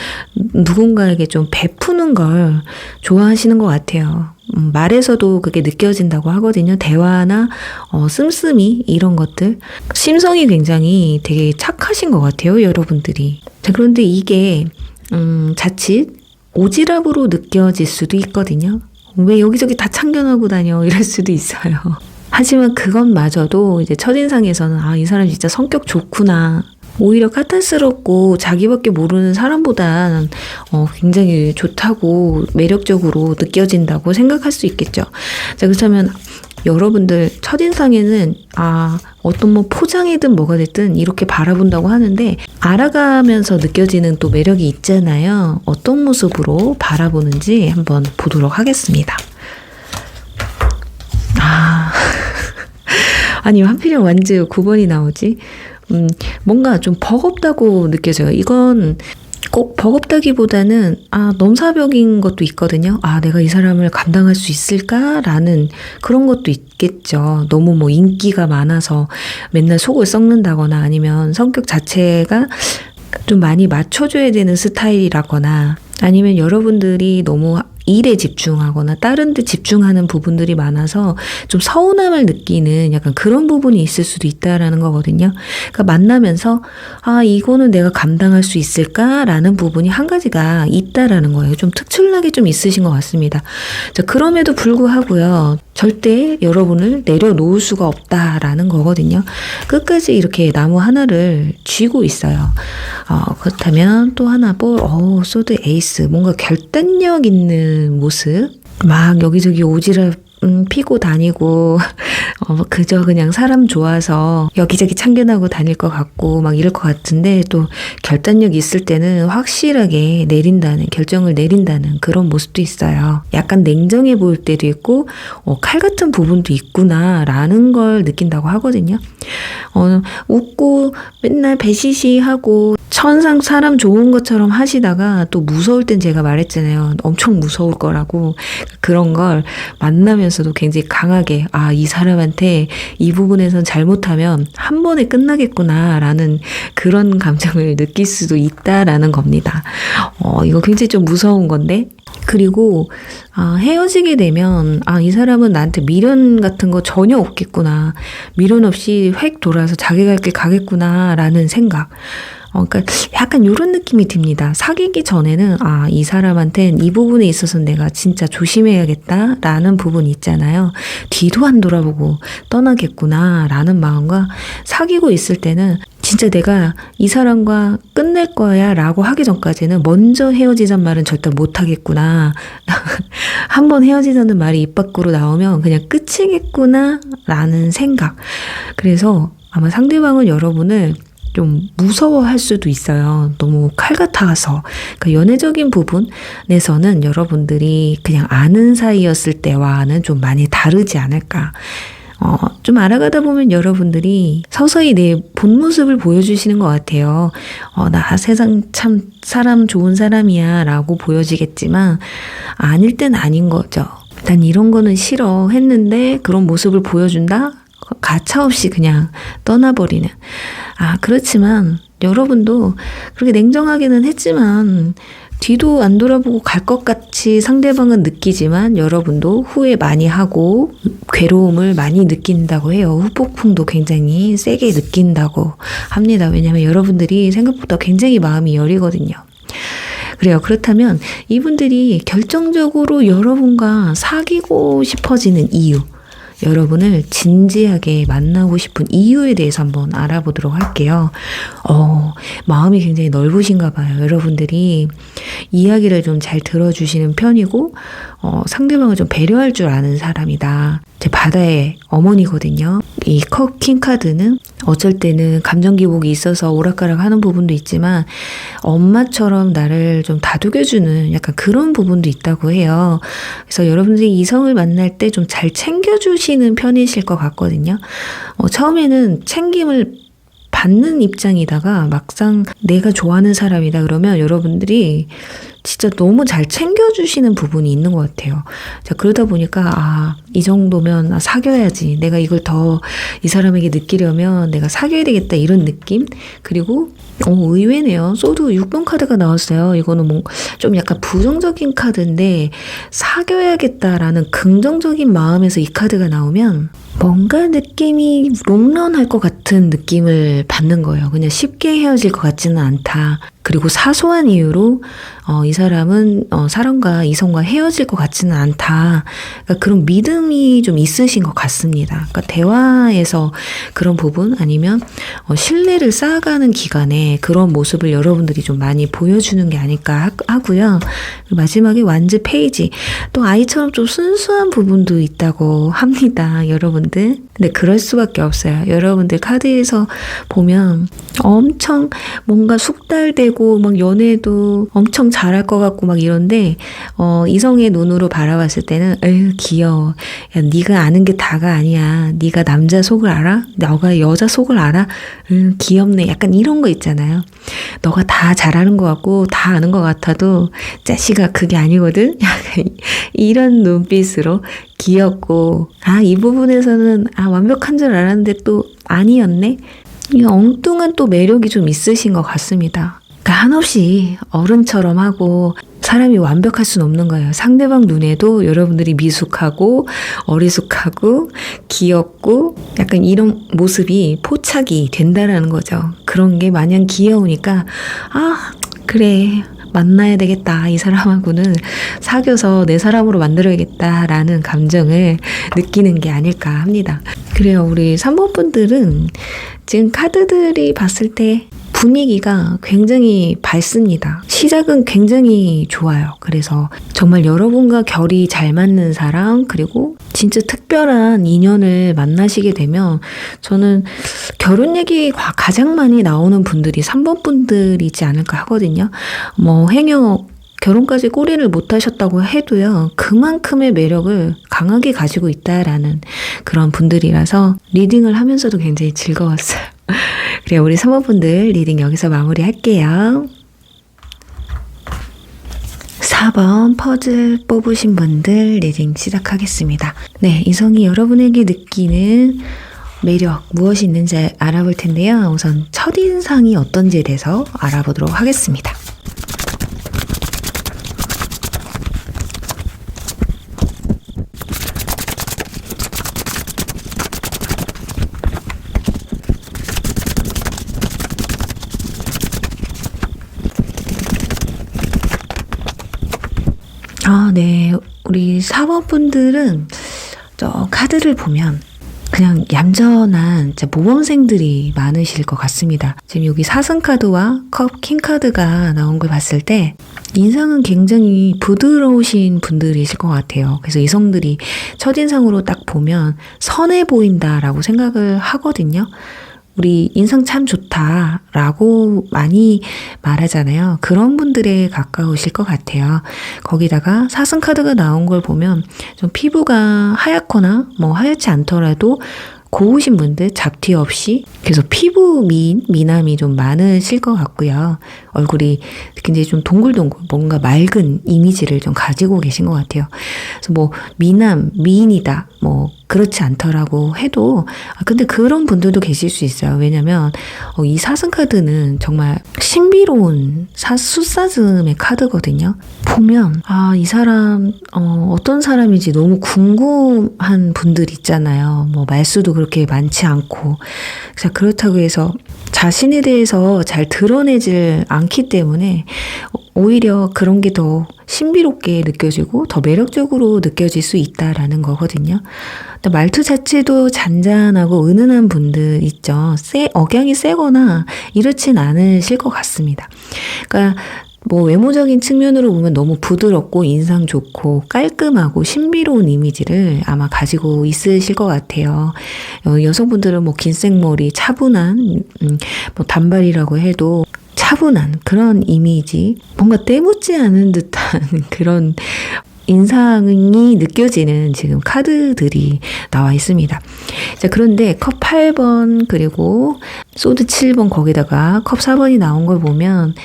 누군가에게 좀 베푸는 걸 좋아하시는 것 같아요. 말에서도 그게 느껴진다고 하거든요. 대화나 씀씀이 이런 것들. 심성이 굉장히 되게 착하신 것 같아요. 여러분들이. 자, 그런데 이게 자칫 오지랖으로 느껴질 수도 있거든요. 왜 여기저기 다 참견하고 다녀 이럴 수도 있어요. 하지만 그것마저도 이제 첫인상에서는 아, 이 사람 진짜 성격 좋구나. 오히려 까탈스럽고 자기밖에 모르는 사람보단 굉장히 좋다고 매력적으로 느껴진다고 생각할 수 있겠죠. 자, 그렇다면 여러분들 첫인상에는 어떤 뭐 포장이든 뭐가 됐든 이렇게 바라본다고 하는데 알아가면서 느껴지는 또 매력이 있잖아요. 어떤 모습으로 바라보는지 한번 보도록 하겠습니다. 아니 하필이면 완즈 9번이 나오지? 뭔가 좀 버겁다고 느껴져요. 이건 꼭 버겁다기보다는 넘사벽인 것도 있거든요. 내가 이 사람을 감당할 수 있을까라는 그런 것도 있겠죠. 너무 뭐 인기가 많아서 맨날 속을 썩는다거나 아니면 성격 자체가 좀 많이 맞춰줘야 되는 스타일이라거나 아니면 여러분들이 너무 일에 집중하거나 다른 데 집중하는 부분들이 많아서 좀 서운함을 느끼는 약간 그런 부분이 있을 수도 있다라는 거거든요. 그러니까 만나면서 이거는 내가 감당할 수 있을까라는 부분이 한 가지가 있다라는 거예요. 좀 특출나게 좀 있으신 것 같습니다. 자, 그럼에도 불구하고요. 절대 여러분을 내려놓을 수가 없다라는 거거든요. 끝까지 이렇게 나무 하나를 쥐고 있어요. 그렇다면 또 하나 소드 에이스 뭔가 결단력 있는 모습 막 여기저기 오지랖 피고 다니고 그저 그냥 사람 좋아서 여기저기 참견하고 다닐 것 같고 막 이럴 것 같은데 또 결단력이 있을 때는 확실하게 결정을 내린다는 그런 모습도 있어요. 약간 냉정해 보일 때도 있고 칼 같은 부분도 있구나라는 걸 느낀다고 하거든요. 웃고 맨날 배시시하고 천상 사람 좋은 것처럼 하시다가 또 무서울 땐 제가 말했잖아요. 엄청 무서울 거라고. 그런 걸 만나면서도 굉장히 강하게 이 사람한테 이 부분에선 잘못하면 한 번에 끝나겠구나라는 그런 감정을 느낄 수도 있다라는 겁니다. 이거 굉장히 좀 무서운 건데 그리고 헤어지게 되면 이 사람은 나한테 미련 같은 거 전혀 없겠구나. 미련 없이 획 돌아서 자기 갈 길 가겠구나라는 생각. 그러니까 약간 이런 느낌이 듭니다. 사귀기 전에는 이 사람한테는 이 부분에 있어서 내가 진짜 조심해야겠다라는 부분이 있잖아요. 뒤도 안 돌아보고 떠나겠구나라는 마음과 사귀고 있을 때는 진짜 내가 이 사람과 끝낼 거야 라고 하기 전까지는 먼저 헤어지자는 말은 절대 못 하겠구나. 한번 헤어지자는 말이 입 밖으로 나오면 그냥 끝이겠구나 라는 생각. 그래서 아마 상대방은 여러분을 좀 무서워할 수도 있어요. 너무 칼 같아서. 그러니까 연애적인 부분에서는 여러분들이 그냥 아는 사이였을 때와는 좀 많이 다르지 않을까. 좀 알아가다 보면 여러분들이 서서히 내 본 모습을 보여주시는 것 같아요. 나 세상 참 사람 좋은 사람이야 라고 보여지겠지만 아닐 땐 아닌 거죠. 난 이런 거는 싫어 했는데 그런 모습을 보여준다? 가차없이 그냥 떠나버리는. 그렇지만 여러분도 그렇게 냉정하게는 했지만 뒤도 안 돌아보고 갈 것 같이 상대방은 느끼지만 여러분도 후회 많이 하고 괴로움을 많이 느낀다고 해요. 후폭풍도 굉장히 세게 느낀다고 합니다. 왜냐하면 여러분들이 생각보다 굉장히 마음이 여리거든요. 그래요. 그렇다면 이분들이 결정적으로 여러분과 사귀고 싶어지는 이유 여러분을 진지하게 만나고 싶은 이유에 대해서 한번 알아보도록 할게요. 마음이 굉장히 넓으신가 봐요. 여러분들이 이야기를 좀 잘 들어주시는 편이고, 상대방을 좀 배려할 줄 아는 사람이다. 제 바다의 어머니거든요. 이 킹 카드는 어쩔 때는 감정 기복이 있어서 오락가락 하는 부분도 있지만 엄마처럼 나를 좀 다독여주는 약간 그런 부분도 있다고 해요. 그래서 여러분들이 이성을 만날 때 좀 잘 챙겨주시는 편이실 것 같거든요. 처음에는 챙김을 받는 입장이다가 막상 내가 좋아하는 사람이다 그러면 여러분들이 진짜 너무 잘 챙겨주시는 부분이 있는 것 같아요. 자, 그러다 보니까 이 정도면 사귀어야지. 내가 이걸 더 이 사람에게 느끼려면 내가 사귀어야 되겠다 이런 느낌? 그리고 의외네요. 소드 6번 카드가 나왔어요. 이거는 좀 약간 부정적인 카드인데 사귀어야겠다라는 긍정적인 마음에서 이 카드가 나오면 뭔가 느낌이 롱런할 것 같은 느낌을 받는 거예요. 그냥 쉽게 헤어질 것 같지는 않다. 그리고 사소한 이유로 이 사람은 사람과 이성과 헤어질 것 같지는 않다. 그러니까 그런 믿음이 좀 있으신 것 같습니다. 그러니까 대화에서 그런 부분 아니면 신뢰를 쌓아가는 기간에 그런 모습을 여러분들이 좀 많이 보여주는 게 아닐까 하고요. 마지막에 완즈 페이지. 또 아이처럼 좀 순수한 부분도 있다고 합니다. 여러분들. 근데 그럴 수밖에 없어요. 여러분들 카드에서 보면 엄청 뭔가 숙달되고 막 연애도 엄청 잘할 것 같고 막 이런데 이성의 눈으로 바라봤을 때는 에휴 귀여워. 야, 네가 아는 게 다가 아니야. 네가 남자 속을 알아? 너가 여자 속을 알아? 귀엽네. 약간 이런 거 있잖아요. 너가 다 잘하는 것 같고 다 아는 것 같아도 자식아 그게 아니거든. 약간 이런 눈빛으로 귀엽고 이 부분에서는 완벽한 줄 알았는데 또 아니었네. 이 엉뚱한 또 매력이 좀 있으신 것 같습니다. 그러니까 한없이 어른처럼 하고 사람이 완벽할 수는 없는 거예요. 상대방 눈에도 여러분들이 미숙하고 어리숙하고 귀엽고 약간 이런 모습이 포착이 된다라는 거죠. 그런 게 마냥 귀여우니까 그래 만나야 되겠다. 이 사람하고는 사귀어서 내 사람으로 만들어야겠다라는 감정을 느끼는 게 아닐까 합니다. 그래요. 우리 3번 분들은 지금 카드들이 봤을 때 분위기가 굉장히 밝습니다. 시작은 굉장히 좋아요. 그래서 정말 여러분과 결이 잘 맞는 사람 그리고 진짜 특별한 인연을 만나시게 되면 저는 결혼 얘기 가장 많이 나오는 분들이 3번 분들이지 않을까 하거든요. 행여 결혼까지 꼬리를 못 하셨다고 해도요. 그만큼의 매력을 강하게 가지고 있다라는 그런 분들이라서 리딩을 하면서도 굉장히 즐거웠어요. 그래요. 우리 3번 분들 리딩 여기서 마무리할게요. 4번 퍼즐 뽑으신 분들 리딩 시작하겠습니다. 네, 이성이 여러분에게 느끼는 매력 무엇이 있는지 알아볼 텐데요. 우선 첫인상이 어떤지에 대해서 알아보도록 하겠습니다. 네. 우리 4번 분들은 저 카드를 보면 그냥 얌전한 모범생들이 많으실 것 같습니다. 지금 여기 사슴 카드와 킹 카드가 나온 걸 봤을 때 인상은 굉장히 부드러우신 분들이실 것 같아요. 그래서 이성들이 첫인상으로 딱 보면 선해 보인다라고 생각을 하거든요. 우리 인상 참 좋다라고 많이 말하잖아요. 그런 분들에 가까우실 것 같아요. 거기다가 사슴 카드가 나온 걸 보면 좀 피부가 하얗거나 하얗지 않더라도 고우신 분들 잡티 없이 그래서 피부 미남이 좀 많으실 것 같고요. 얼굴이 굉장히 좀 동글동글 뭔가 맑은 이미지를 좀 가지고 계신 것 같아요. 그래서 미남, 미인이다 그렇지 않더라고 해도 근데 그런 분들도 계실 수 있어요. 왜냐면 이 사슴 카드는 정말 신비로운 숫사슴의 카드거든요. 보면 이 사람 어떤 사람인지 너무 궁금한 분들 있잖아요. 말수도 그렇게 많지 않고 그렇다고 해서 자신에 대해서 잘 드러내질 않기 때문에 오히려 그런 게 더 신비롭게 느껴지고 더 매력적으로 느껴질 수 있다라는 거거든요. 말투 자체도 잔잔하고 은은한 분들 있죠. 억양이 세거나 이렇진 않으실 것 같습니다. 그러니까 뭐 외모적인 측면으로 보면 너무 부드럽고 인상 좋고 깔끔하고 신비로운 이미지를 아마 가지고 있으실 것 같아요. 여성분들은 뭐 긴 생머리, 차분한 뭐 단발이라고 해도 차분한 그런 이미지, 뭔가 때묻지 않은 듯한 그런 인상이 느껴지는 지금 카드들이 나와 있습니다. 자, 그런데 컵 8번 그리고 소드 7번 거기다가 컵 4번이 나온 걸 보면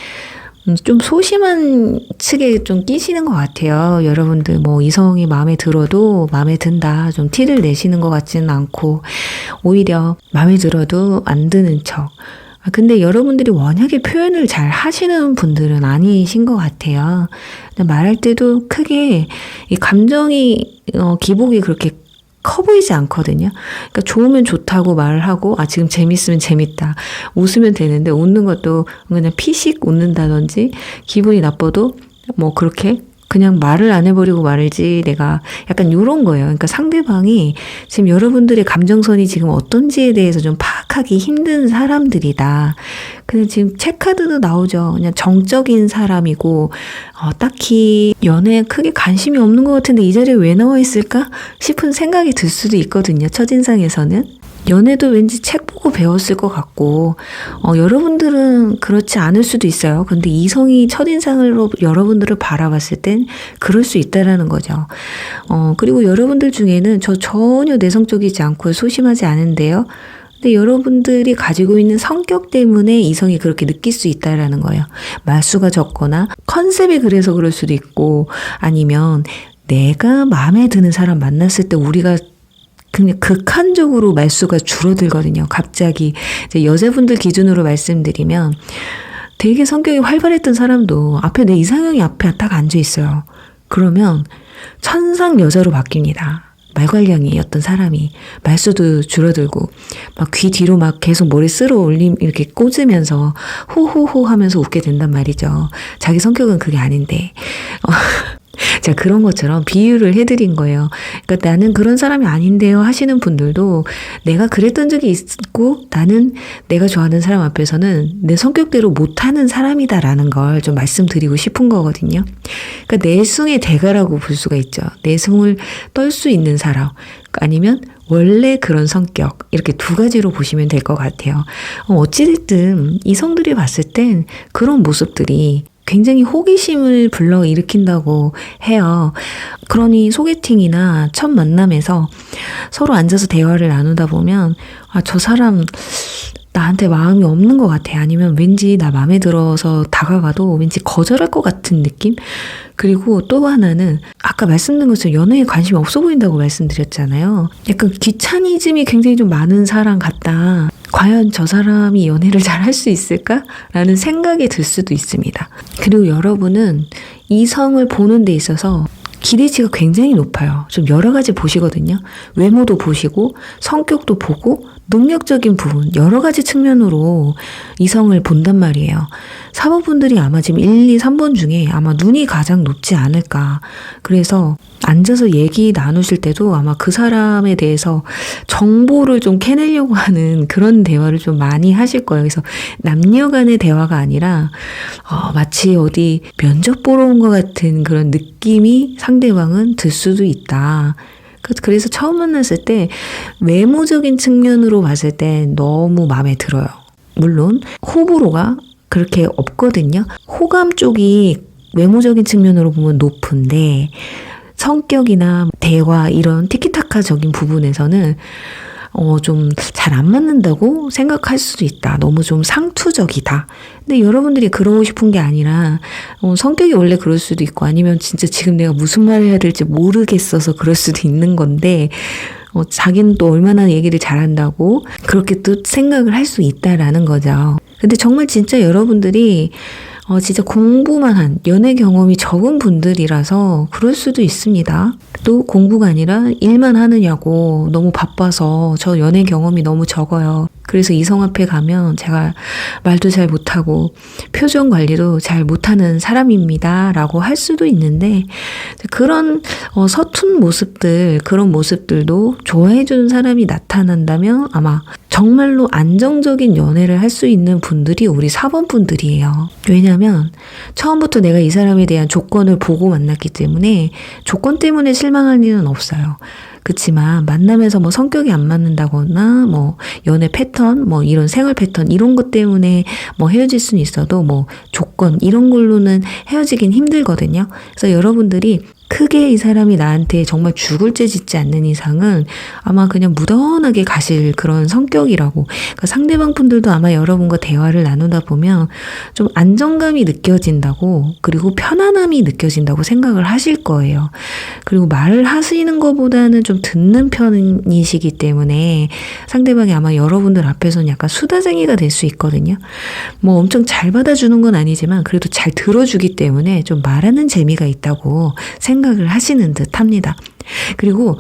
좀 소심한 측에 좀 끼시는 것 같아요. 여러분들 뭐 이성이 마음에 들어도 마음에 든다 좀 티를 내시는 것 같지는 않고 오히려 마음에 들어도 안 드는 척. 근데 여러분들이 워낙에 표현을 잘 하시는 분들은 아니신 것 같아요. 말할 때도 크게 이 감정이 기복이 그렇게 커 보이지 않거든요. 그러니까 좋으면 좋다고 말을 하고 지금 재밌으면 재밌다. 웃으면 되는데 웃는 것도 그냥 피식 웃는다든지 기분이 나빠도 뭐 그렇게 그냥 말을 안 해버리고 말지 내가 약간 이런 거예요. 그러니까 상대방이 지금 여러분들의 감정선이 지금 어떤지에 대해서 좀 파악하기 힘든 사람들이다. 근데 지금 체크카드도 나오죠. 그냥 정적인 사람이고 딱히 연애에 크게 관심이 없는 것 같은데 이 자리에 왜 나와 있을까 싶은 생각이 들 수도 있거든요. 첫인상에서는. 연애도 왠지 책 보고 배웠을 것 같고 여러분들은 그렇지 않을 수도 있어요. 근데 이성이 첫인상으로 여러분들을 바라봤을 땐 그럴 수 있다라는 거죠. 그리고 여러분들 중에는 저 전혀 내성적이지 않고 소심하지 않은데요. 근데 여러분들이 가지고 있는 성격 때문에 이성이 그렇게 느낄 수 있다라는 거예요. 말수가 적거나 컨셉이 그래서 그럴 수도 있고 아니면 내가 마음에 드는 사람 만났을 때 우리가 그냥 극한적으로 말수가 줄어들거든요. 갑자기 이제 여자분들 기준으로 말씀드리면 되게 성격이 활발했던 사람도 앞에 내 이상형이 앞에 딱 앉아 있어요. 그러면 천상 여자로 바뀝니다. 말괄량이었던 사람이 말수도 줄어들고 막 귀 뒤로 막 계속 머리 쓸어 올림 이렇게 꽂으면서 호호호 하면서 웃게 된단 말이죠. 자기 성격은 그게 아닌데. 자, 그런 것처럼 비유를 해드린 거예요. 그러니까 나는 그런 사람이 아닌데요 하시는 분들도 내가 그랬던 적이 있고 나는 내가 좋아하는 사람 앞에서는 내 성격대로 못하는 사람이다라는 걸 좀 말씀드리고 싶은 거거든요. 그러니까 내숭의 대가라고 볼 수가 있죠. 내숭을 떨 수 있는 사람 아니면 원래 그런 성격 이렇게 두 가지로 보시면 될 것 같아요. 어찌됐든 이성들이 봤을 땐 그런 모습들이 굉장히 호기심을 불러일으킨다고 해요. 그러니 소개팅이나 첫 만남에서 서로 앉아서 대화를 나누다 보면 저 사람 나한테 마음이 없는 것 같아. 아니면 왠지 나 마음에 들어서 다가가도 왠지 거절할 것 같은 느낌? 그리고 또 하나는 아까 말씀드린 것처럼 연애에 관심이 없어 보인다고 말씀드렸잖아요. 약간 귀차니즘이 굉장히 좀 많은 사람 같다. 과연 저 사람이 연애를 잘 할 수 있을까? 라는 생각이 들 수도 있습니다. 그리고 여러분은 이성을 보는 데 있어서 기대치가 굉장히 높아요. 좀 여러 가지 보시거든요. 외모도 보시고 성격도 보고 능력적인 부분 여러 가지 측면으로 이성을 본단 말이에요. 4번분들이 아마 지금 1, 2, 3번 중에 아마 눈이 가장 높지 않을까. 그래서 앉아서 얘기 나누실 때도 아마 그 사람에 대해서 정보를 좀 캐내려고 하는 그런 대화를 좀 많이 하실 거예요. 그래서 남녀 간의 대화가 아니라 마치 어디 면접 보러 온 것 같은 그런 느낌이 상대방은 들 수도 있다. 그래서 처음 만났을 때 외모적인 측면으로 봤을 때 너무 마음에 들어요. 물론 호불호가 그렇게 없거든요. 호감 쪽이 외모적인 측면으로 보면 높은데 성격이나 대화 이런 티키타카적인 부분에서는 좀 잘 안 맞는다고 생각할 수도 있다. 너무 좀 상투적이다. 근데 여러분들이 그러고 싶은 게 아니라 성격이 원래 그럴 수도 있고 아니면 진짜 지금 내가 무슨 말을 해야 될지 모르겠어서 그럴 수도 있는 건데 자기는 또 얼마나 얘기를 잘한다고 그렇게 또 생각을 할 수 있다라는 거죠. 근데 정말 진짜 여러분들이 진짜 공부만 한 연애 경험이 적은 분들이라서 그럴 수도 있습니다. 또 공부가 아니라 일만 하느냐고 너무 바빠서 저 연애 경험이 너무 적어요. 그래서 이성 앞에 가면 제가 말도 잘 못하고 표정 관리도 잘 못하는 사람입니다 라고 할 수도 있는데, 그런 서툰 모습들, 그런 모습들도 좋아해주는 사람이 나타난다면 아마 정말로 안정적인 연애를 할 수 있는 분들이 우리 4번 분들이에요. 왜냐면 처음부터 내가 이 사람에 대한 조건을 보고 만났기 때문에 조건 때문에 실망할 일은 없어요. 그치만 만나면서 뭐 성격이 안 맞는다거나 뭐 연애 패턴, 뭐 이런 생활 패턴 이런 것 때문에 뭐 헤어질 수는 있어도 뭐 조건 이런 걸로는 헤어지긴 힘들거든요. 그래서 여러분들이 크게 이 사람이 나한테 정말 죽을 죄 짓지 않는 이상은 아마 그냥 무던하게 가실 그런 성격이라고. 그러니까 상대방 분들도 아마 여러분과 대화를 나누다 보면 좀 안정감이 느껴진다고, 그리고 편안함이 느껴진다고 생각을 하실 거예요. 그리고 말을 하시는 것보다는 좀 듣는 편이시기 때문에 상대방이 아마 여러분들 앞에서는 약간 수다쟁이가 될 수 있거든요. 뭐 엄청 잘 받아주는 건 아니지만 그래도 잘 들어주기 때문에 좀 말하는 재미가 있다고 생각을 하시는 듯 합니다. 그리고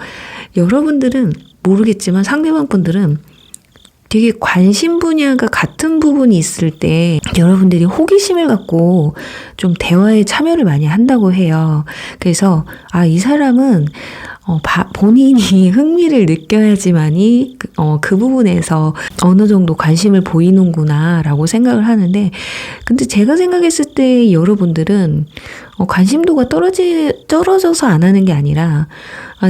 여러분들은 모르겠지만 상대방 분들은 되게 관심 분야가 같은 부분이 있을 때 여러분들이 호기심을 갖고 좀 대화에 참여를 많이 한다고 해요. 그래서 이 사람은 본인이 흥미를 느껴야지만이 그 부분에서 어느 정도 관심을 보이는구나 라고 생각을 하는데, 근데 제가 생각했을 때 여러분들은 관심도가 떨어져서 안 하는 게 아니라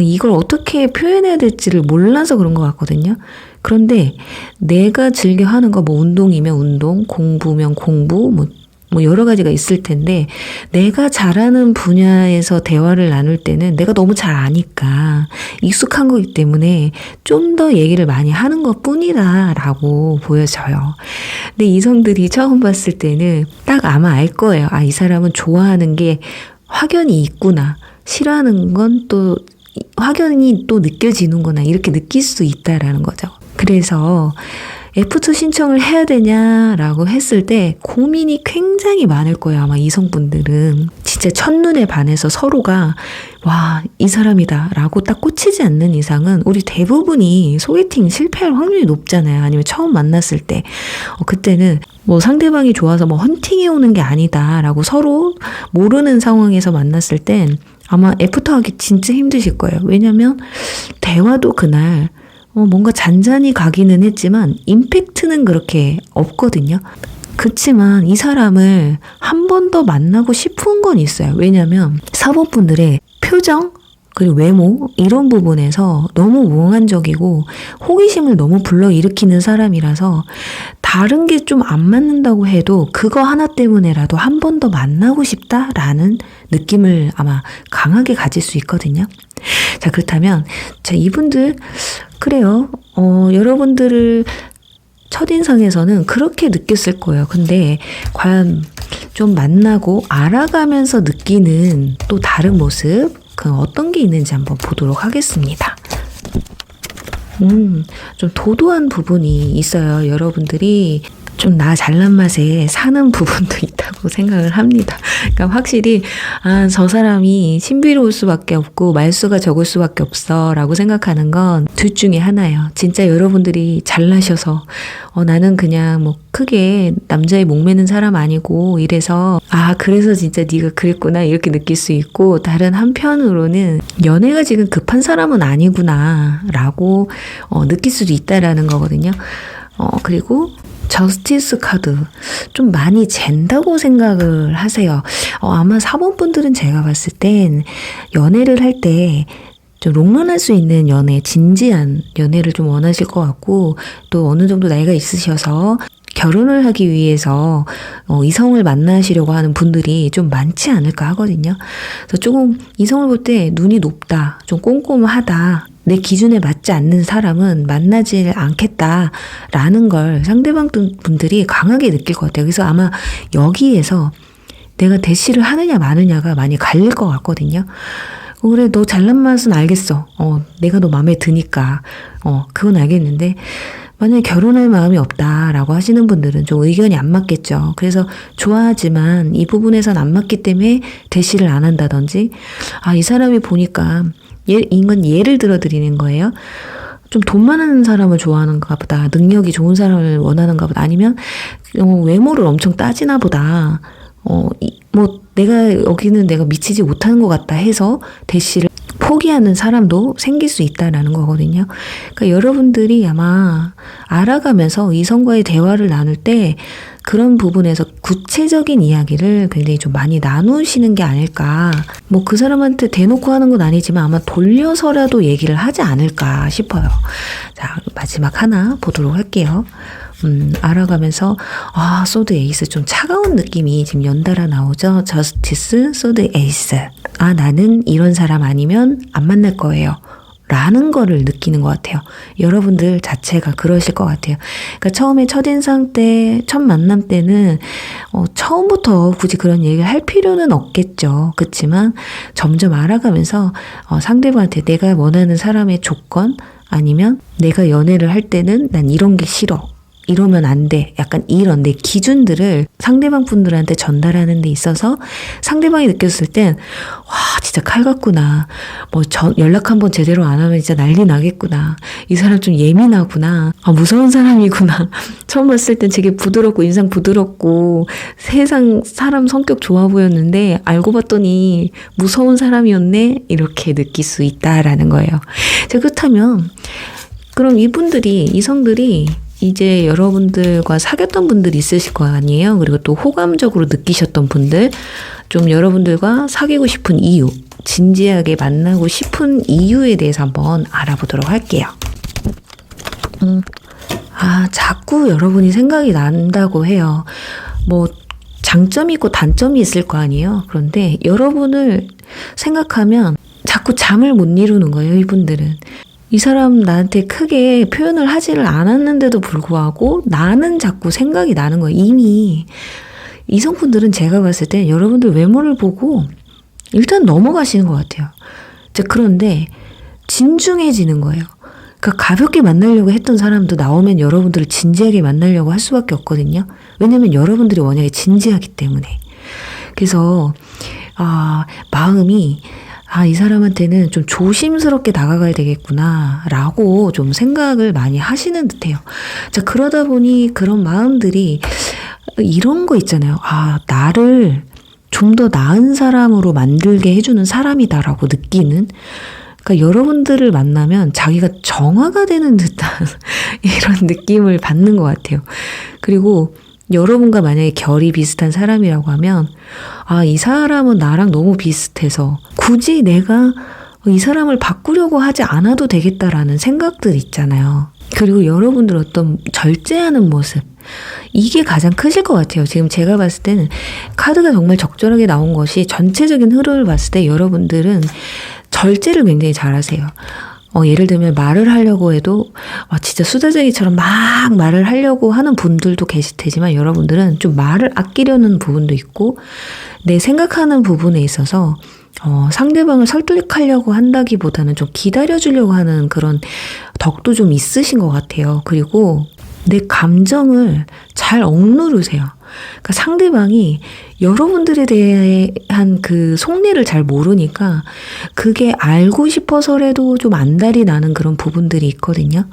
이걸 어떻게 표현해야 될지를 몰라서 그런 것 같거든요. 그런데 내가 즐겨 하는 거, 뭐 운동이면 운동, 공부면 공부, 뭐 여러 가지가 있을 텐데, 내가 잘하는 분야에서 대화를 나눌 때는 내가 너무 잘 아니까 익숙한 거기 때문에 좀 더 얘기를 많이 하는 것 뿐이다 라고 보여져요. 근데 이성들이 처음 봤을 때는 딱 아마 알 거예요. 이 사람은 좋아하는 게 확연히 있구나, 싫어하는 건 또 확연히 또 느껴지는구나, 이렇게 느낄 수 있다라는 거죠. 그래서 F2 신청을 해야 되냐라고 했을 때 고민이 굉장히 많을 거예요. 아마 이성분들은 진짜 첫눈에 반해서 서로가 와, 이 사람이다 라고 딱 꽂히지 않는 이상은 우리 대부분이 소개팅 실패할 확률이 높잖아요. 아니면 처음 만났을 때 그때는 뭐 상대방이 좋아서 뭐 헌팅해 오는 게 아니다 라고 서로 모르는 상황에서 만났을 땐 아마 애프터 하기 진짜 힘드실 거예요. 왜냐면 대화도 그날 뭔가 잔잔히 가기는 했지만 임팩트는 그렇게 없거든요. 그렇지만 이 사람을 한 번 더 만나고 싶은 건 있어요. 왜냐면 4번 분들의 표정 그리고 외모 이런 부분에서 너무 몽환적이고 호기심을 너무 불러일으키는 사람이라서 다른 게 좀 안 맞는다고 해도 그거 하나 때문에라도 한 번 더 만나고 싶다라는 느낌을 아마 강하게 가질 수 있거든요. 자, 그렇다면 이분들 그래요. 여러분들을 첫인상에서는 그렇게 느꼈을 거예요. 근데 과연 좀 만나고 알아가면서 느끼는 또 다른 모습, 그 어떤 게 있는지 한번 보도록 하겠습니다. 좀 도도한 부분이 있어요. 여러분들이 좀 나 잘난 맛에 사는 부분도 있다고 생각을 합니다. 그러니까 확실히 저 사람이 신비로울 수밖에 없고 말수가 적을 수밖에 없어 라고 생각하는 건 둘 중에 하나예요. 진짜 여러분들이 잘나셔서 나는 그냥 뭐 크게 남자에 목매는 사람 아니고 이래서 그래서 진짜 네가 그랬구나 이렇게 느낄 수 있고, 다른 한편으로는 연애가 지금 급한 사람은 아니구나 라고 느낄 수도 있다라는 거거든요. 그리고 저스티스 카드 좀 많이 잰다고 생각을 하세요. 아마 4번 분들은 제가 봤을 땐 연애를 할 때 좀 롱런할 수 있는 연애, 진지한 연애를 좀 원하실 것 같고, 또 어느 정도 나이가 있으셔서 결혼을 하기 위해서 이성을 만나시려고 하는 분들이 좀 많지 않을까 하거든요. 그래서 조금 이성을 볼 때 눈이 높다, 좀 꼼꼼하다, 내 기준에 맞지 않는 사람은 만나지 않겠다라는 걸 상대방 분들이 강하게 느낄 것 같아요. 그래서 아마 여기에서 내가 대시를 하느냐 마느냐가 많이 갈릴 것 같거든요. 그래, 너 잘난 맛은 알겠어. 내가 너 마음에 드니까. 그건 알겠는데, 만약에 결혼할 마음이 없다라고 하시는 분들은 좀 의견이 안 맞겠죠. 그래서 좋아하지만 이 부분에선 안 맞기 때문에 대시를 안 한다든지, 이 사람이 보니까 이건 예를 들어 드리는 거예요. 좀 돈 많은 사람을 좋아하는가 보다. 능력이 좋은 사람을 원하는가 보다. 아니면 외모를 엄청 따지나 보다. 뭐 내가 여기는 내가 미치지 못하는 것 같다 해서 대시를 포기하는 사람도 생길 수 있다라는 거거든요. 그러니까 여러분들이 아마 알아가면서 이성과의 대화를 나눌 때 그런 부분에서 구체적인 이야기를 굉장히 좀 많이 나누시는 게 아닐까. 뭐 그 사람한테 대놓고 하는 건 아니지만 아마 돌려서라도 얘기를 하지 않을까 싶어요. 자, 마지막 하나 보도록 할게요. 알아가면서 소드 에이스 좀 차가운 느낌이 지금 연달아 나오죠. 저스티스, 소드 에이스. 나는 이런 사람 아니면 안 만날 거예요. 라는 거를 느끼는 것 같아요. 여러분들 자체가 그러실 것 같아요. 그러니까 처음에 첫인상 때, 첫 만남 때는 처음부터 굳이 그런 얘기를 할 필요는 없겠죠. 그렇지만 점점 알아가면서 상대방한테 내가 원하는 사람의 조건 아니면 내가 연애를 할 때는 난 이런 게 싫어. 이러면 안 돼. 약간 이런 내 기준들을 상대방 분들한테 전달하는 데 있어서 상대방이 느꼈을 땐 진짜 칼 같구나. 연락 한번 제대로 안 하면 진짜 난리 나겠구나. 이 사람 좀 예민하구나. 무서운 사람이구나. 처음 봤을 땐 되게 부드럽고 인상 부드럽고 세상 사람 성격 좋아 보였는데 알고 봤더니 무서운 사람이었네. 이렇게 느낄 수 있다라는 거예요. 자, 그렇다면 그럼 이성들이 이제 여러분들과 사귀었던 분들이 있으실 거 아니에요. 그리고 또 호감적으로 느끼셨던 분들, 좀 여러분들과 사귀고 싶은 이유, 진지하게 만나고 싶은 이유에 대해서 한번 알아보도록 할게요. 자꾸 여러분이 생각이 난다고 해요. 뭐 장점이 있고 단점이 있을 거 아니에요. 그런데 여러분을 생각하면 자꾸 잠을 못 이루는 거예요, 이분들은. 이 사람 나한테 크게 표현을 하지를 않았는데도 불구하고 나는 자꾸 생각이 나는 거예요. 이미 이성분들은 제가 봤을 때 여러분들 외모를 보고 일단 넘어가시는 것 같아요. 자, 그런데 진중해지는 거예요. 그러니까 가볍게 만나려고 했던 사람도 나오면 여러분들을 진지하게 만나려고 할 수밖에 없거든요. 왜냐면 여러분들이 워낙에 진지하기 때문에. 그래서 마음이 이 사람한테는 좀 조심스럽게 다가가야 되겠구나 라고 좀 생각을 많이 하시는 듯해요. 자, 그러다 보니 그런 마음들이 이런 거 있잖아요. 나를 좀 더 나은 사람으로 만들게 해주는 사람이다라고 느끼는, 그러니까 여러분들을 만나면 자기가 정화가 되는 듯한 이런 느낌을 받는 것 같아요. 그리고 여러분과 만약에 결이 비슷한 사람이라고 하면 이 사람은 나랑 너무 비슷해서 굳이 내가 이 사람을 바꾸려고 하지 않아도 되겠다라는 생각들 있잖아요. 그리고 여러분들 어떤 절제하는 모습, 이게 가장 크실 것 같아요. 지금 제가 봤을 때는 카드가 정말 적절하게 나온 것이 전체적인 흐름을 봤을 때 여러분들은 절제를 굉장히 잘하세요. 예를 들면 말을 하려고 해도 진짜 수다쟁이처럼 막 말을 하려고 하는 분들도 계실 테지만 여러분들은 좀 말을 아끼려는 부분도 있고 내 생각하는 부분에 있어서 상대방을 설득하려고 한다기보다는 좀 기다려주려고 하는 그런 덕도 좀 있으신 것 같아요. 그리고 내 감정을 잘 억누르세요. 그러니까 상대방이 여러분들에 대한 그 속내를 잘 모르니까 그게 알고 싶어서라도 좀 안달이 나는 그런 부분들이 있거든요.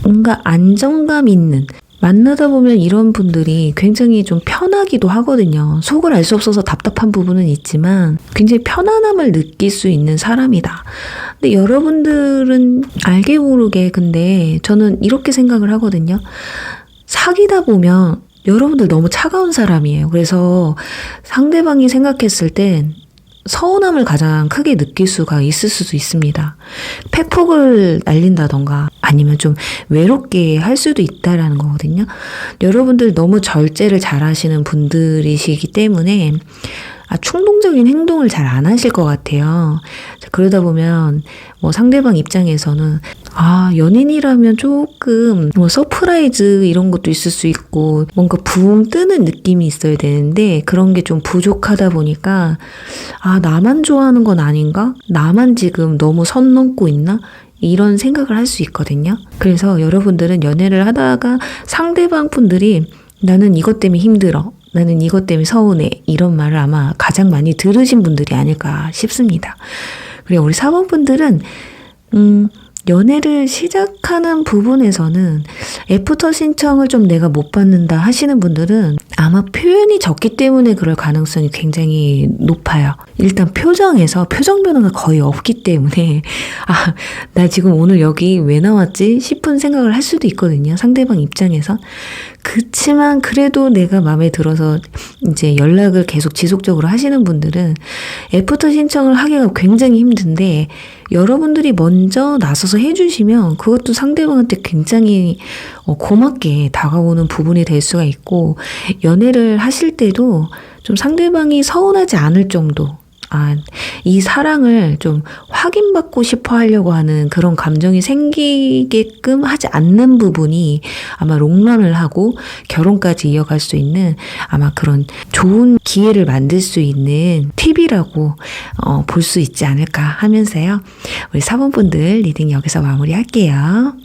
뭔가 안정감 있는, 만나다 보면 이런 분들이 굉장히 좀 편하기도 하거든요. 속을 알 수 없어서 답답한 부분은 있지만 굉장히 편안함을 느낄 수 있는 사람이다. 근데 여러분들은 알게 모르게 근데 저는 이렇게 생각을 하거든요. 사귀다 보면 여러분들 너무 차가운 사람이에요. 그래서 상대방이 생각했을 땐 서운함을 가장 크게 느낄 수가 있을 수도 있습니다. 팩폭을 날린다던가 아니면 좀 외롭게 할 수도 있다라는 거거든요. 여러분들 너무 절제를 잘 하시는 분들이시기 때문에 충동적인 행동을 잘 안 하실 것 같아요. 그러다 보면 상대방 입장에서는 연인이라면 조금 서프라이즈 이런 것도 있을 수 있고 뭔가 붕 뜨는 느낌이 있어야 되는데 그런 게 좀 부족하다 보니까 나만 좋아하는 건 아닌가? 나만 지금 너무 선 넘고 있나? 이런 생각을 할 수 있거든요. 그래서 여러분들은 연애를 하다가 상대방 분들이 나는 이것 때문에 힘들어, 나는 이것 때문에 서운해, 이런 말을 아마 가장 많이 들으신 분들이 아닐까 싶습니다. 그리고 우리 4번 분들은 연애를 시작하는 부분에서는 애프터 신청을 좀 내가 못 받는다 하시는 분들은 아마 표현이 적기 때문에 그럴 가능성이 굉장히 높아요. 일단 표정에서 표정 변화가 거의 없기 때문에 나 지금 오늘 여기 왜 나왔지 싶은 생각을 할 수도 있거든요. 상대방 입장에서. 그치만 그래도 내가 마음에 들어서 이제 연락을 계속 지속적으로 하시는 분들은 애프터 신청을 하기가 굉장히 힘든데 여러분들이 먼저 나서서 해주시면 그것도 상대방한테 굉장히 고맙게 다가오는 부분이 될 수가 있고, 연애를 하실 때도 좀 상대방이 서운하지 않을 정도, 이 사랑을 좀 확인받고 싶어 하려고 하는 그런 감정이 생기게끔 하지 않는 부분이 아마 롱런을 하고 결혼까지 이어갈 수 있는 아마 그런 좋은 기회를 만들 수 있는 팁이라고 볼 수 있지 않을까 하면서요. 우리 4번분들 리딩 여기서 마무리할게요.